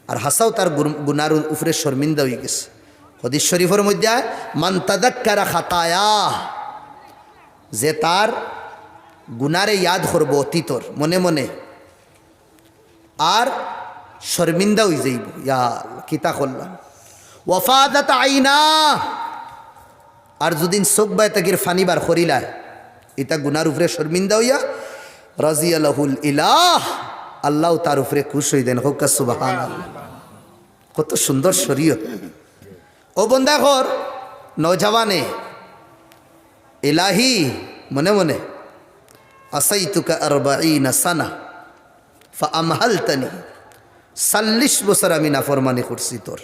আর হাসাও তার গুনার উপরে শর্মিন্দা হয়ে গেছে। হাদিস শরীফের মধ্যে মান তাযাক্কারা খাতায়া, যে তার গুনারে ইয়াদ করবো অতীতর মনে মনে আর শর্মিন্দা হয়ে যাইব, ইয়া কিতা করলাম। ওয়াফাদাত আইনা, আর যদিন চোখ বাই তাকির ফানিবার করিলায় এটা গুনার উপরে শর্মিন্দা হইয়া রাজিয়াল্লাহুল ইলাহ, আল্লাহ তার উপরে খুশ হয়ে দেন। হোক সুবহানাল্লাহ। কত সুন্দর শরীয়ত। ও বন্দা ঘর নৌজওয়ানে ইলাহি মনে মনে আসাইতুকা 40 সানা ফাআমহালতানি, 40 বছর আমি নাফরমানি করছি তোর,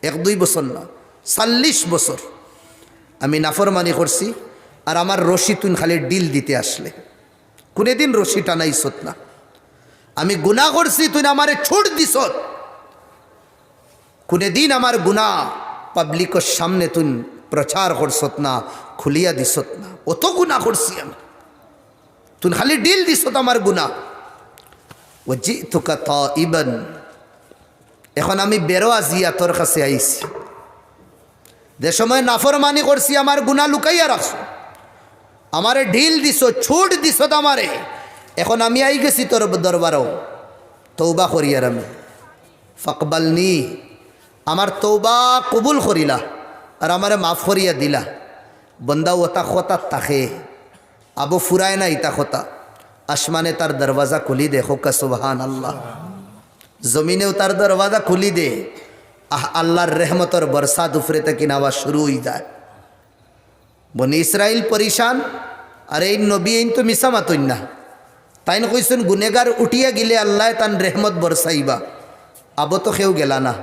1-2 বছর না 40 বছর আমি নাফরমানি করছি। আর আমার রশি তুই খালি ডিল দিতে আসলে, কোনোদিন রশি টানাইছত না। আমি গুনাহ করছি, তুই আমারে ছুট দিস, কোনোদিন আমার গুনাহ পাবলিকের সামনে তুই প্রচার করছত না, খুলিয়া দিছত না। অত গুনাহ করছি আমি, তুই খালি ডিল দিছত আমার গুনাহ। ওয়াজিতুকা তাইবান, এখন আমি বেরো আজিয়া তোর কাছে আইছি। যে সময় নাফরমানি করছি আমার গুনাহ লুকাইয়া রাখছো, আমারে ঢিল দিছ, ছুট দিছ আমারে, এখন আমি আই গেছি তোর দরবারও তৌবা করিয়ার আমি। ফাকবালনি, আমার তৌবা কবুল করিলা আর আমারে মাফ করিয়া দিলা। বন্দা ওতা খতা তাকে আবু ফুরায় না, ইতা খতা আসমানে তার দরওয়াজা খুলি দে। হোক সুবহানাল্লাহ। জমিনেও তার দরওয়াজা খুলি দে। আল্লাহর রহমতর বরসাত উফরে থেকে নাওয়া শুরু হয়ে যায়। বনি ইসরাইল পরিশান, আর এই নবী এই তো মিশা মাতইন না, তাইন কইছেন গুনেগার উঠিয়া গেলে আল্লাহ তান রেহমত বরসাইবা। আবো তো কেউ গেলা না,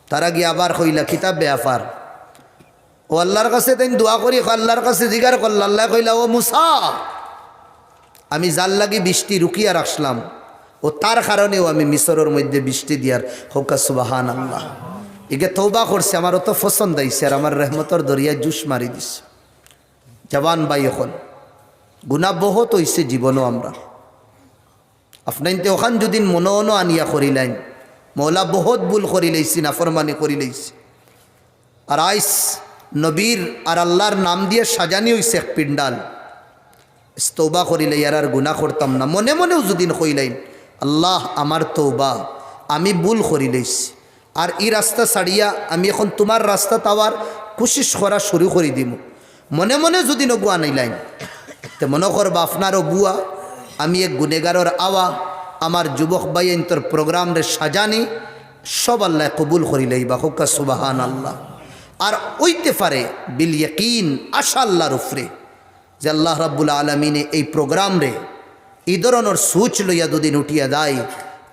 তারা গিয়ে আবার কইলা কিতাব বেআফার। ও আল্লাহর কাছে তাই দোয়া করি, আল্লাহর কাছে জিগার করল। আল্লাহ কইলা ও মুসা, আমি জাল লাগি বৃষ্টি রুকিয়া রাখলাম, ও তার কারণেও আমি মিশরের মধ্যে বৃষ্টি দিয়ার। হোক সুবহানাল্লাহ। একে তৌবা করছে, আমার অত পছন্দ আইছে আর আমার রহমতর দরিয়া জুস মারি দিছে। জওয়ান ভাই এখন গুনাহ বহুত হইছে জীবনও আমরা আপনাইতে ওখান যদি মনো আনিয়া করিলেন, মৌলা বহুত ভুল করি লাইছি, নাফরমানি করি লাইছি। আর আইস নবীর আর আল্লাহর নাম দিয়ে সাজানি হইছে এক পিন্ডাল। তৌবা করিলে আর গুনাহ করতাম না, মনে মনেও যদি কইলেন আল্লাহ আমার তৌবা, আমি ভুল করি লইছি, আর এই রাস্তা ছাড়িয়া আমি এখন তোমার রাস্তা তাওয়ার কোশিশ করা শুরু করে দিব, মনে মনে যদি নগুয়া নিলাইন, তো মনে করবা আপনারও বুয়া আমি এক গুনেগারের আওয়া, আমার যুবক ভাই তোর প্রোগ্রাম রে সাজানি সব আল্লাহ কবুল করিলেই বা হোকা সুবাহান আল্লাহ। আর ওইতে পারে বিল ইয়াকিন আশা আল্লাহর উফরে যে আল্লাহ রাব্বুল আলমিনে এই প্রোগ্রাম রে এই ধরনের সুচ লইয়া দুদিন উঠিয়া দেয়,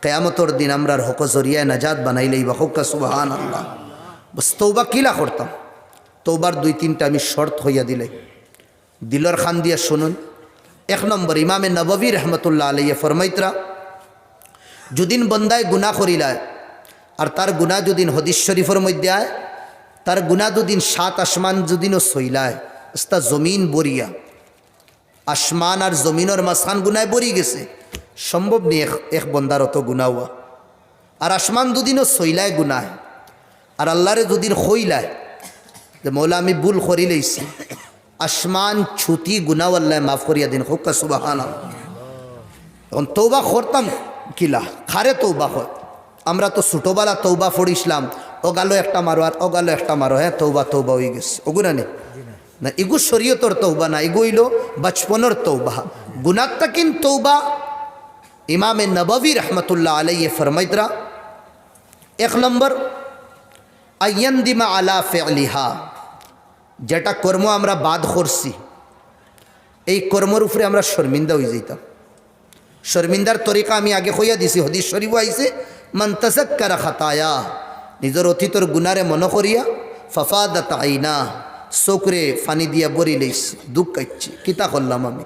কেয়ামতর দিন আমরার হক জরিয়ায় নাজাত বানাইলেই বা হোকা সুবাহান আল্লাহ। বস তৌবা কিলা করতাম, তৌবার 2-3টা আমি শর্ত হইয়া দিলে দিলর খান দিয়া শুনুন। 1 নম্বর ইমামে নববী রহমতুল্লাহ আলাইহি ফরমাইতরা, যদিন বন্দায় গুনাহ করিলায় আর তার গুনাহ যদিন হদিস শরীফের মধ্যে আয়, তার গুনাহ দুদিন 7 আসমান যদিনও সইলায়, তা জমিন বরিয়া, আসমান আর জমিনের মাঝখান গুনায় বরি গেছে, সম্ভব নেই এক বন্দার অত গুনাহ হওয়া। আর আসমান দুদিনও সইলায় গুনায়, আর আল্লাহরে দুদিন খইলায় যে মৌলা আমি ভুল করি লইছি, আসমান ছুটি গুনাহ আল্লাহ মাফ করিয়া দিন হোক সুবহানাল্লাহ। তখন তৌবা করতাম কিলা, খারে তৌবা হয়। আমরা তো ছোটোবেলা তৌবা পড়িছিলাম, ও গালো একটা মারো আর ও গালো একটা মারো, হ্যাঁ তৌবা তৌবা হয়ে গেছে, ওগুনা নেই না, এগু শরীয়তর তৌবা না, এগু হইল বচপনের তৌবা। গুনাহটা কিন তৌবা ইমামে নববী রহমতুল্লাহ আলাইহি ফরমাইতরা, 1 নম্বর আইয়ান্দিমা আলা ফিলিহা, যেটা কর্ম আমরা বাদ করছি এই কর্মের উপরে আমরা শর্মিন্দা হয়ে যাইতাম। শর্মিন্দার তরিকা আমি আগে কইয়া দিছি, হদিস শরীফ আইছে মান তাযাক্কারা খাতায়া, নিজের অতীতর গুনারে মনে করিয়া ফাফাদাত আইনা, চোখরে ফানি দিয়া বরি লইছি, দুঃখ কাইছি, কিতা করলাম আমি,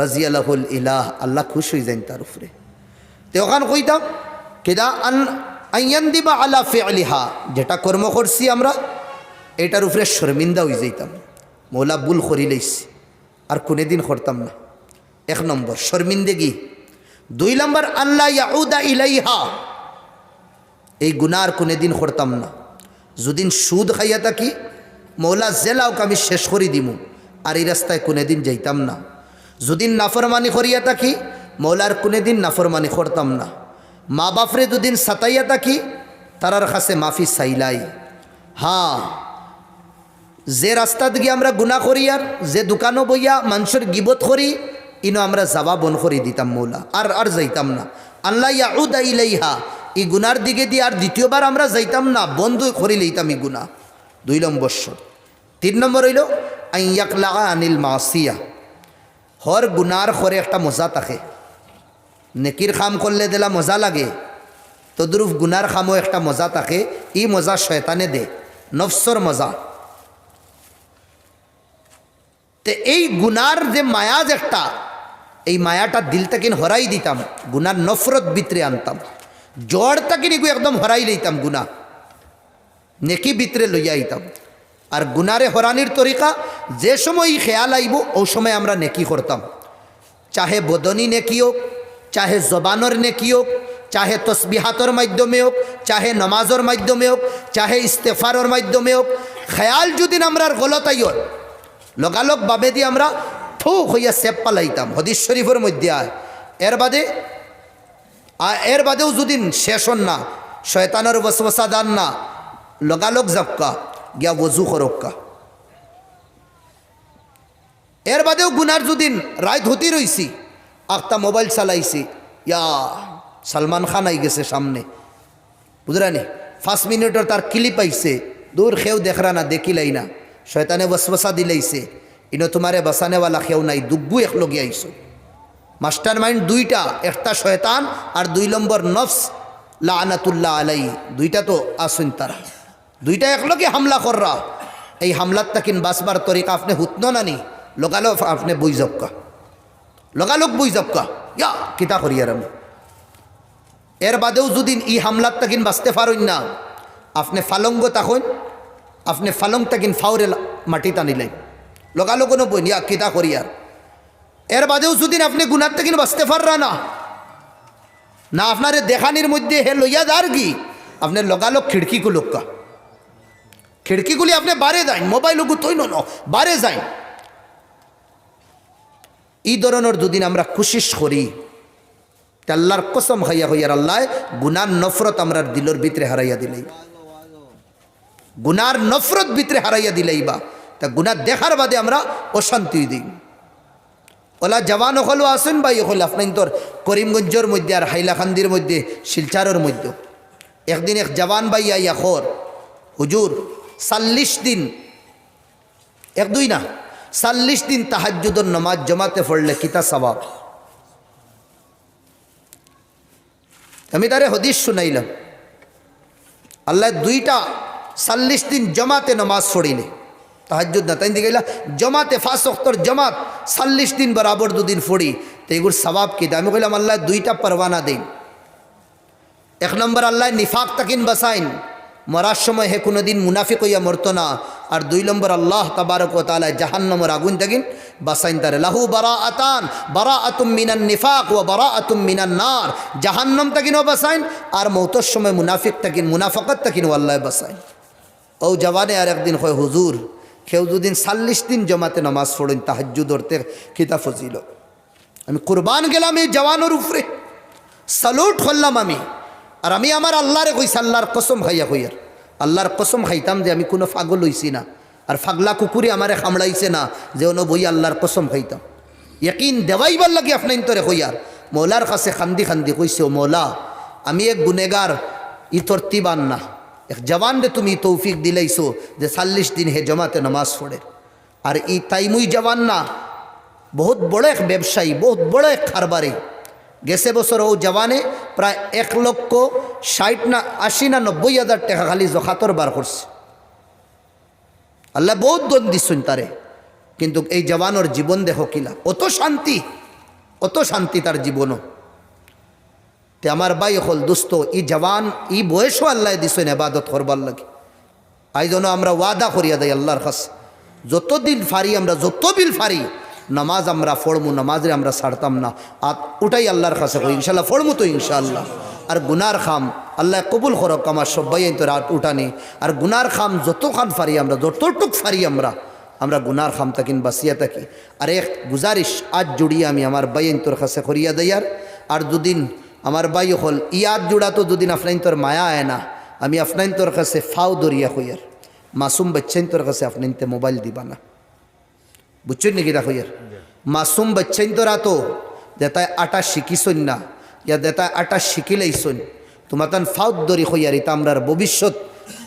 রাজিয়াল্লাহুল ইলাহ, আল্লাহ খুশ হয়ে যান তার উপরে। তো ওখান কইতাম কিদা আইয়ান্দিবা আলা ফিলিহা, যেটা কর্ম করছি আমরা এটার উপরে শর্মিন্দা হয়ে যাইতাম, মৌলা ভুল করি লইছি আর কোনোদিন করতাম না। 1 নম্বর শর্মিন্দেগি। 2 নম্বর আল্লাহ ইয়াউদা ইলাইহা, এই গুনাহ আর কোনোদিন করতাম না। যদিন সুদ খাইয়া থাকি মৌলা জেলাওক আমি শেষ করে দিমু, আর এই রাস্তায় কোনোদিন যাইতাম না। যদিন নাফরমানি করিয়া থাকি মৌলার কোনোদিন নাফরমানি করতাম না। মা বাপরে দুদিন সাতাইয়া থাকি তারার কাছে মাফি চাইলাই। হ্যাঁ, যে রাস্তা দিকে আমরা গুনাহ করি আর যে দোকানও বইয়া মানুষের গিবত করি ইনো আমরা যাওয়া বন করে দিতাম মৌলা, আর যাইতাম না। আল্লাহ ইয়াউদা ইলাইহা, এই গুনার দিকে দিয়ে আর দ্বিতীয়বার আমরা যাইতাম না, বন্ধ করে লইতাম এই গুনাহ। 2 নম্বর শর্ত। 3 নম্বর হইল আইয়াকলা আনিল মাসিয়া, হর গুনার করে একটা মজা থাকে, নেকির খাম করলে দিলা মজা লাগে, তদ্রুপ গুনার খামও একটা মজা থাকে, এই মজা শয়তানে দে, নফসর মজা। তে এই গুনার যে মায়া একটা, এই মায়াটা দিল তাকিন হরাই দিতাম, গুনার নফরত ভিতরে আনতাম, জ্বর তাকিন এগু একদম হরাই লইতাম, গুনা নেকি ভিতরে লইয়া আইতাম। আর গুনারে হরানির তরিকা, যে সময় খেয়াল আইব ও সময় আমরা নেকি করতাম, চাহে বদনী নেকি হোক, চাহে জবানর নেকি হোক, চাহে তসবিহাতর মাধ্যমে হোক, চাহে নমাজর মাধ্যমে হোক, চাহে ইস্তেফারর মাধ্যমে হোক। খেয়াল যদি আমরার গলত আইর লগালগ বাবে দিয়ে আমরা ঠুক হইয়া সেপ পালাইতাম, হদিস শরীফের মধ্যে আয়। এর বাদেও যদি শেষ হন না, শয়তানের ওয়াসওয়াসা দান না, লগালগ জাপকা গিয়া ওযু করক্কা। এর বাদেও গুনার যদি রায় ধুতি রইছি, আখতা মোবাইল চালাইছি, ইয়া সালমান খান আই গেছে সামনে, বুঝরানি 5 মিনিটের তার ক্লিপ আইছে, দূর খেউ দেখরা না, দেখিলাই না, শয়তানে ওয়াসওয়াসা দিলাইছে, ইনো তোমারে বাঁচানেওয়ালা খেউ নাই, দুব্বু একলগে আইছো। মাস্টার মাইন্ড 2টা, একটা শয়তান আর 2 নম্বর নফস লাআনাতুল্লাহ আলাই, 2টা তো আসুন, তারা 2টা একলগে হামলা কররা। এই হামলার তাকিন বাসবার তরিকা আপনি হুতন নানি, লগালো আপনি বই জবকা, লগালোক বই জবকা, ইয়া কিতা করি আর আমি। এর বাদেও যদি ই হামলার তাকিন বাঁচতে পারেন না, আপনি ফালঙ্গ তখন আপনি ফালং তাকিন ফাউরে মাটি টানিলেন, লগালোক কোনো বই ইয়া কিতা করি আর। এর বাদেও যদি আপনি গুনার তাকিন বাঁচতে পাররা না, না আপনার দেখানির মধ্যে হে লইয়া দার কি, আপনি লগালোক খিড়কিগুলো লোকা, খিড়কিগুলি আপনি বারে যাইন, মোবাইল তৈন ন বারে যাইন। এই ধরনের দুদিন আমরা কোশিশ করি, আল্লাহর কসম খাইয়া হইয়ার আল্লাহ গুনার নফরত আমরা দিলর ভিতরে হারাইয়া দিলেই, গুনার নফরত ভিতরে হারাইয়া দিলেই বা তা গুনা দেখার বাদে আমরা অশান্তি দিই। ওলা জওয়ান হলো আসেন ভাই হল আপনার তোর করিমগঞ্জের মধ্যে আর হাইলাকান্দির মধ্যে শিলচারের মধ্যে একদিন এক জওয়ান ভাই আইয়া খর হুজুর 40 দিন, এক দুই না 40 দিন তাহাজ্জুদের নামাজ জমাতে পড়লে কিতা সওয়াব। আমি তারে হাদিস শুনাইলাম, আল্লাহ 2টা 40 দিন জমাতে নামাজ পড়িলে তাহাজ্জুদ না তাই দিকে জমাতে 5 ওয়াক্তর জমাত 40 দিন বরাবর 2 দিন পড়ি তো এগুর সওয়াব কি? আমি কইলাম আল্লাহ 2টা পরওয়ানা দেন। 1 নম্বর আল্লাহ নিফাক তাকিন বাসাইন, মরার সময় হে কোনোদিন মুনাফিক হইয়া মরতো না। আর 2 নম্বর আল্লাহ তাবারক ওয়া তাআলা জাহান্নামের আগুন তাকিন বাসাইন তারে। লাহু বারাআতান, বারাআতুম মিনান নিফাক ওয়া বারাআতুম মিনান নার, জাহান্নাম তাকিনও বাসাইন আর মৌতের সময় মুনাফিক তাকিন মুনাফাকত তাকিনও আল্লাহ বাসাইন। ও জওয়ানে আর একদিন কয় হুজুর কেউ দুদিন 40 দিন জমাতে নামাজ পড়েন তাহাজ্জুদ ধরতে কিতা ফজিল। আমি কুরবান গেলাম এই জওয়ানোর উপরে, স্যালুট করলাম আমি। আর আমি আমার আল্লাহরে কইছি, আল্লাহর কসম খাইয়া কইয়ার আল্লাহর কসম খাইতাম যে আমি কোনো পাগল হইছি না আর পাগলা কুকুরে আমারে কামড়াইছে না, যে অন বই আল্লাহর কসম খাইতাম। ইয়াকিন দেওয়াইবার লাগে আপনার তোরে কইয়ার মৌলার কাছে খান্দি খান্দি কইছে, ও মৌলা আমি এক গুনেগার, ই তরতিবান না, এক জওয়ান রে তুমি তৌফিক দিলাইছো যে 40 দিন হে জমাতে নামাজ পড়ে। আর ই তাইমুই জওয়ান না, বহুত বড় এক ব্যবসায়ী, বহুত বড় এক কারবারি। গেছে বছর ও জওয়ানে প্রায় 1,60,000 না 80 না 90,000 টাকা খালি জখাতর বার করছে। আল্লাহ বহুত দন দিচ্ছেন তারে, কিন্তু এই জওয়ানোর জীবন দেখো কিলা, অত শান্তি তার জীবনও। তে আমার ভাই হল দোস্ত, ই জওয়ান ই বয়সও আল্লাহ দিছেন ইবাদত করবার লাগে। আই যেন আমরা ওয়াদা করিয়া দেয় আল্লাহর কাছে, যতদিন ফারি আমরা যত বিল ফারি নামাজ আমরা পড়মু, নামাজে আমরা ছাড়তাম না। আর ওটাই আল্লাহর কাছে কই ইনশাল্লাহ পড়মু তো ইনশাআল্লাহ। আর গুনার খাম আল্লাহ কবুল করক আমার সবাই তো রাত উঠানি। আর গুনার খাম যতক্ষণ ফারি আমরা যতটুক ফারি আমরা গুনার খাম তাকিন বাঁচিয়া থাকি। আর এক গুজারিশ আজ জুড়িয়ে আমি আমার বাইন তোর কাছে করিয়া দেয়ার। আর দুদিন আমার বাই হল ইয়াদ জুড়া তো দুদিন আফনাইন তোর মায়া আয় না, আমি আফনাইন তোর কাছে ফাও দরিয়া হইয়ার মাসুম বাচ্চাইন তোর কাছে আফনাইনতে মোবাইল দিবা না, বুঝছেন নাকি? দেখো ইয়ার মাসুম বাচ্চাইন তোরা তো দেতায় আটা শিখিছন না, ইয়া দেতায় আটা শিখিলেইছন, তোমার তান ফাও দরি হইয়ার এটা আমরার ভবিষ্যৎ,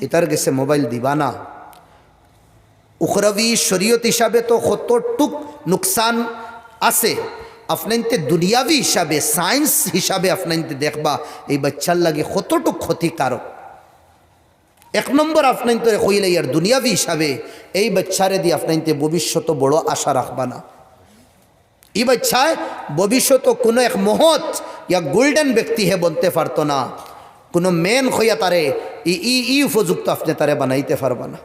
এটার গেছে মোবাইল দিবা না। উখরবি শরীয়ত হিসাবে তো কতটুক নুকসান আছে, আপনাইতে দুনিয়াবি হিসাবে সায়েন্স হিসাবে আপনাইতে দেখবা এই বাচ্চার লাগে কতটুক ক্ষতিকারক। 1 নম্বর আপনাইতে কইলে আর দুনিয়াবি হিসাবে এই বাচ্চারে দিয়ে আপনাইতে ভবিষ্যৎ বড় আশা রাখবা না। এই বাচ্চায় ভবিষ্যৎ কোনো এক মহৎ ইয়া গোল্ডেন ব্যক্তি হে বলতে পারতো না, কোনো মেন হইয়া তারে ই উপযুক্ত আপনি তারে বানাইতে পারবা না।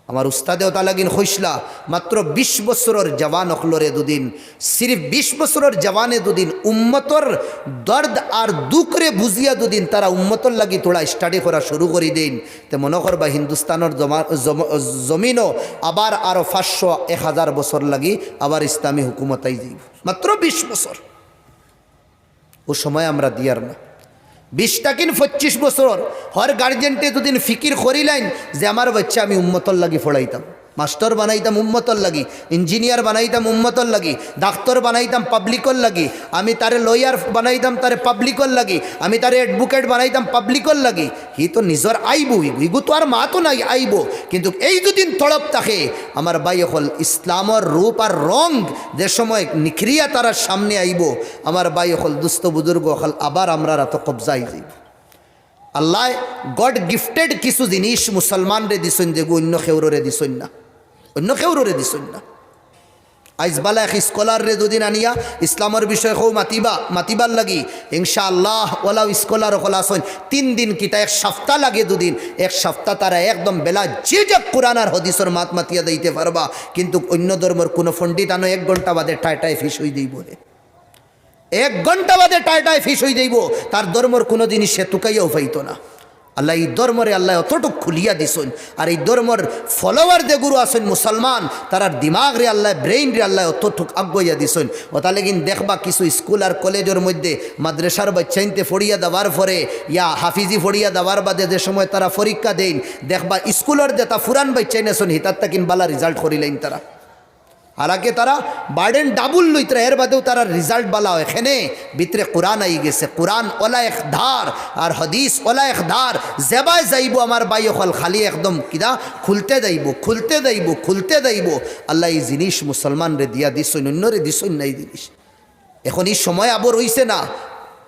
আমার উস্তাদেও তা লাগিন হইসলা মাত্র 20 বছরের জওয়ান অখলরে দুদিন, সিরিফ 20 বছরের জওয়ানে দুদিন উম্মতর দর্দ আর দুঃখরে বুঝিয়া দুদিন তারা উম্মতর লাগি তোড়া স্টাডি করা শুরু করে দিন। তে মনে করবা হিন্দুস্তানের জমিনও আবার আরও 500-1000 বছর লাগি আবার ইসলামী হুকুমতাই যাইব। মাত্র 20 বছর, ও সময় আমরা দিয়ার না। 20টা কিন 25 বছর হর গার্জেন্টে দুদিন ফিকির করিলেন যে আমার বাচ্চা আমি উম্মতর লাগি ফড়াইতাম, মাস্টার বানাইতাম উম্মতর লাগি, ইঞ্জিনিয়ার বানাইতাম উম্মতর লাগি, ডাক্তার বানাইতাম পাবলিকর লাগি, আমি তারে লয়ার বানাইতাম তারে পাবলিকর লাগি, আমি তারে অ্যাডভোকেট বানাইতাম পাবলিকর লাগি। হি তো নিজের আইব ইগু তো আর মা তো নাই আইব, কিন্তু এই দুদিন তড়প থাকে আমার ভাই হল ইসলামর রূপ আর রং যে সময় নিখরিয়া তারা সামনে আইব আমার ভাই হল দুস্থ বুজুর্গ হল আবার আমরা রাত কবজাই যাইব। আল্লাহ গড গিফটেড কিছু জিনিস মুসলমান রে দিছেন যে অন্য খেউরে দিছেন না, অন্য খেউরে দিছেন না। আইজবালা এক স্কলার রে দুদিন আনিয়া ইসলামের বিষয় হো মাতিবার লাগি ইনশাআল্লাহ ওলাও স্কলার হল আসেন 3 দিন কিটা 1 সপ্তাহ লাগে, দুদিন 1 সপ্তাহ তারা একদম বেলা যে কোরআন আর হদিসের মাত মাতিয়া দিতে পারবা। কিন্তু অন্য ধর্মের কোনো পণ্ডিত আনো 1 ঘন্টা বাদে টাইটাই ফিস হয়ে দিই বলে, 1 ঘন্টা বাদে টাইটাই ফিস হয়ে যাইব, তার ধর্মর কোনো জিনিস সে তুকাইয়াও পাইতো না। আল্লাহ এই ধর্মরে আল্লাহ অতটুক খুলিয়া দিছেন। আর এই ধর্মর ফলোয়ার যে গুরু আছেন মুসলমান, তারার দিমাগ রে আল্লাহ, ব্রেইন রে আল্লাহ অতটুক আগুয়া দিছেন। ও তাহলে কিন্তু দেখবা কিছু স্কুল আর কলেজের মধ্যে মাদ্রাসার বাচ্চাইনতে ফড়িয়া দেওয়ার পরে ইয়া হাফিজি ফড়িয়া দেওয়ার বাদে যে সময় তারা পরীক্ষা দেন, দেখবা স্কুলের যেটা ফুরান বাচ্চাইন আছেন হিতার তাকিন বালা রেজাল্ট করিলেন তারা। আর আগে তারা বার্ডেন ডাবুল লইতরা, এর বাদেও তারা রেজাল্ট বালা এখানে ভিতরে কোরআন আই গেছে। কোরআন ওলা এক ধার আর হদিস ওলা এক ধার, জেবায় যাইব আমার বাই অকল খালি একদম কিনা খুলতে যাইব, খুলতে যাইব, খুলতে যাইব। আল্লাহ এই জিনিস মুসলমান রে দিয়া দিছইন, অন্যরে দিছইন না এই জিনিস। এখন এই সময় আবার রইছে না,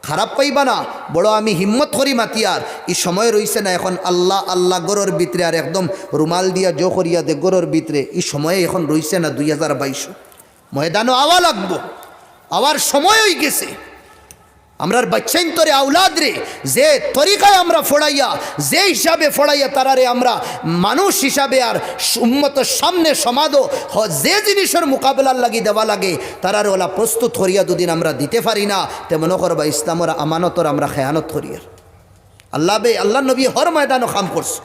খারাপ পাইবা না, বড় আমি হিম্মত করি মাতিয়ার, এই সময় রইছে না। এখন আল্লাহ আল্লাহ গরর ভিতরে আর একদম রুমাল দিয়া জো করিয়া দে গরর ভিতরে, এই সময়ে এখন রইছে না। 2022 ময়দানও আওয়া লাগবো, আওয়ার সময় হয়ে গেছে। আমরার বাচ্চাইন তোরে আউলাদ রে যে তরিকায় আমরা ফোড়াইয়া, যে হিসাবে ফোড়াইয়া তারারে আমরা মানুষ হিসাবে আর উম্মতের সামনে সমাদো যে জিনিসের মোকাবেলার লাগি দেওয়া লাগে তারারে ওলা প্রস্তুত করিয়া দুদিন আমরা দিতে পারি না, তেমন করবা ইসলামের আমানতর আমরা খেয়ানত করিয়ার। আল্লাহ নবী হর ময়দানও খাম করছে,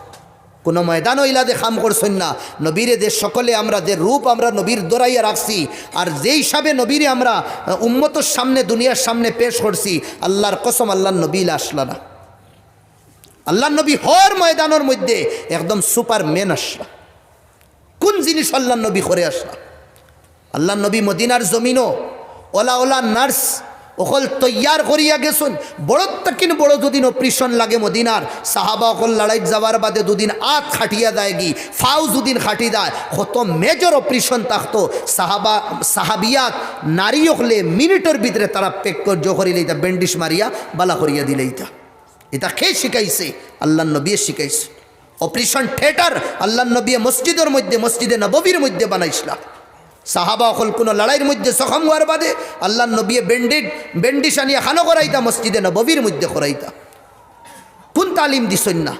কোনো ময়দানও ইলাদে খাম করছেন না। নবীরে যে সকলে আমরা যে রূপ আমরা নবীর দৌড়াইয়া রাখছি, আর যে হিসাবে নবীরে আমরা উম্মতের সামনে দুনিয়ার সামনে পেশ করছি, আল্লাহর কসম আল্লাহ নবী আসলা না। আল্লাহ নবী হর ময়দানের মধ্যে একদম সুপারম্যান আসলা। কোন জিনিস আল্লাহ নবী করে আসলা? আল্লাহ নবী মদিনার জমিনও ওলা ওলা নার্স অকল তৈয়ার করিয়া গেছেন। বড় তাকিন বড় দুদিন অপারেশন লাগে মদিনার, সাহাবা অকল লড়াই যাওয়ার বাদে দুদিন আত খাটিয়া দেয় গি, ফাউ দুদিন খাটি দেয়, কত মেজর অপারেশন থাকতো। সাহাবিয়াত নারী হলে মিনিটের ভিতরে তারা পেক করি লইতা, ব্যান্ডিশ মারিয়া বালা করিয়া দিলেইতা। এটা খেয়ে শিখাইছে? আল্লাহ নবী শিখাইছে। অপারেশন থিয়েটার আল্লাহ নবী মসজিদের মধ্যে, মসজিদে নববীর মধ্যে বানাইছিলা। সাহাবা অকল কোনো লড়াইয়ের মধ্যে সক্ষম হওয়ার বাদে আল্লাহ নবী ব্যান্ডিশ আনিয়া খানো করাইতা, মসজিদে নববীর মধ্যে করাইতা। কোন তালিম দিছেন না?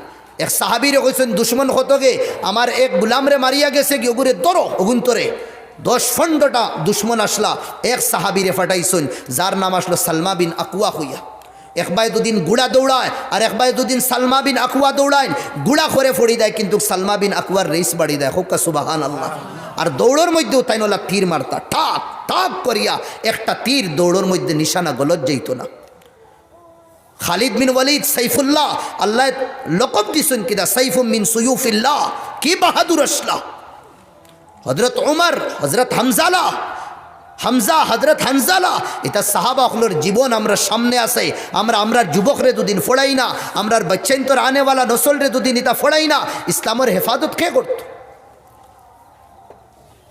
এক সাহাবিরে কইছেন দুশ্মন হতগে আমার এক গুলামরে মারিয়া গেছে, কি ওগুরে ধরো অগুন্তরে 10-15টা দুশ্মন আসলা, এক সাহাবিরে ফাটাইছেন যার নাম আসলো সালমা বিন আকুয়া হইয়া। একবার দুদিন গুড়া দৌড়ায় আর একবার দুদিন সালমা বিন আকুয়া দৌড়ায়, গুড়া করে ফড়ি দেয় কিন্তু সালমা বিন আকুয়ার রেস বাড়ি দেয়। হোক সুবাহান আল্লাহ। আর দৌড়ের মধ্যেও তাই নলা তীর মারতা, ঠাক ঠাক করিয়া একটা তীর দৌড়ের মধ্যে নিশানা গলত যাইত না। খালিদ বিন ওয়ালিদ সাইফুল্লাহ, আল্লাহ লকব দিছেন কিনা সাইফুম মিন সুয়ুফিল্লাহ, কি বাহাদুর আসলা। হযরত উমর, হযরত হামজা, হযরত হানজালা, এটা সাহাবা হলোর জীবন আমরা সামনে আসে। আমরা যুবকরে দুদিন ফোড়াই না, আমরার বাচ্চাইন তোর আনেওয়ালা নসলরে দুদিন এটা ফোড়াই না, ইসলামের হেফাজত কে করত?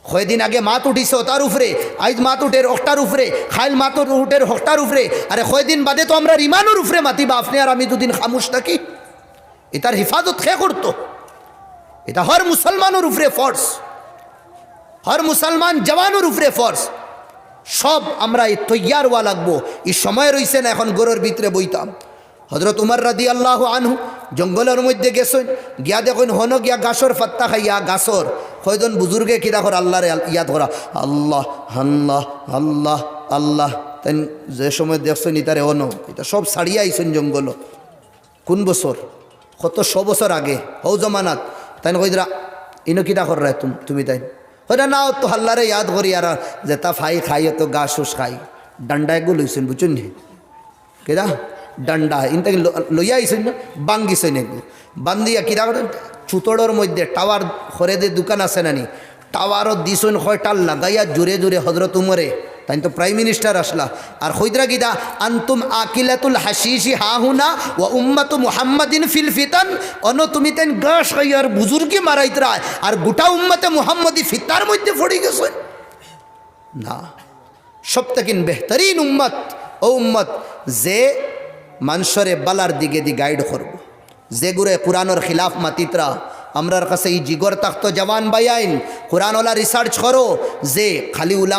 কয়দিন আগে মাত উঠিছে তার উপরে, আইজ মাত উঠের হকটার উপরে, খাইল মাত উঠের হকটার উপরে, আরে কয়দিন বাদে তো আমরা ইমানের উপরে মাতিবা আপনি আর আমি দুদিন খামুশ থাকি। এটার হেফাজত কে করত? এটা হর মুসলমানের উপরে ফর্স, হর মুসলমান জওয়ানের উপরে ফর্স। সব আমরা এই তৈয়ার হওয়া লাগবো। এই সময় রয়েছে না এখন গরুর ভিতরে বইতাম। হযরত উমর রাদিয়াল্লাহু আনহু জঙ্গলের মধ্যে গেছেন, গিয়া দেখুন হন গিয়া গাছর ফাত্তা খাইয়া গাছর কয়জন বুজুর্গে কিরা করে আল্লাহরে ইয়াদ করা, আল্লাহ আল্লাহ আল্লাহ আল্লাহ। তাই যে সময় দেখছেন ইতারে হন, এটা সব ছাড়িয়া আইছেন জঙ্গল। কোন বছর? কত 100 বছর আগে হৌ জমানাত। তাই কইরা ইনো কিটা কর রা তুমি তাই ওটা না তো আল্লাহরে ইয়াদ করি আর যেটা ফাই খাই তো গাছ উস খাই। ডান্ডা এগুলো লইছেন বুঝছেন নি কেদা ডান্ডা ইনটা লইয়া আইছেন না, বাঙ্গিছেন এগুলো বান্দিয়া কিরা করেন চুতড়োর মধ্যে টাওয়ার খরেদের দোকান আছে নানি, টাওয়ারও দিছেন কয়টাল লাগাইয়া জোরে জোরে হযরত উমরে, তাই তো প্রাইম মিনিস্টার আসলা। আর হইদরা গিদা আন্তুম আকিলাতুল হাসিসি হা হুনা ও উম্মাতু মুহাম্মাদিন ফিল ফিতান, অন তুমি তেন গাছ খাইয়ার বুজুর্গি মারাইত রায় আর গোটা উম্মতে মুহাম্মদি ফিতার মধ্যে পড়ে গেছেন না। সব থেকে বেহতরিন উম্মত ও উম্মত যে মানুষরে বালার দিকে দি গাইড করব, যে গুরে কোরআনের খিলাফ মাতিতরা। আমরার কাছে এই জিগর তাক্ত জওয়ান বাইন কোরআনওয়ালা রিসার্চ করো যে খালি উলাম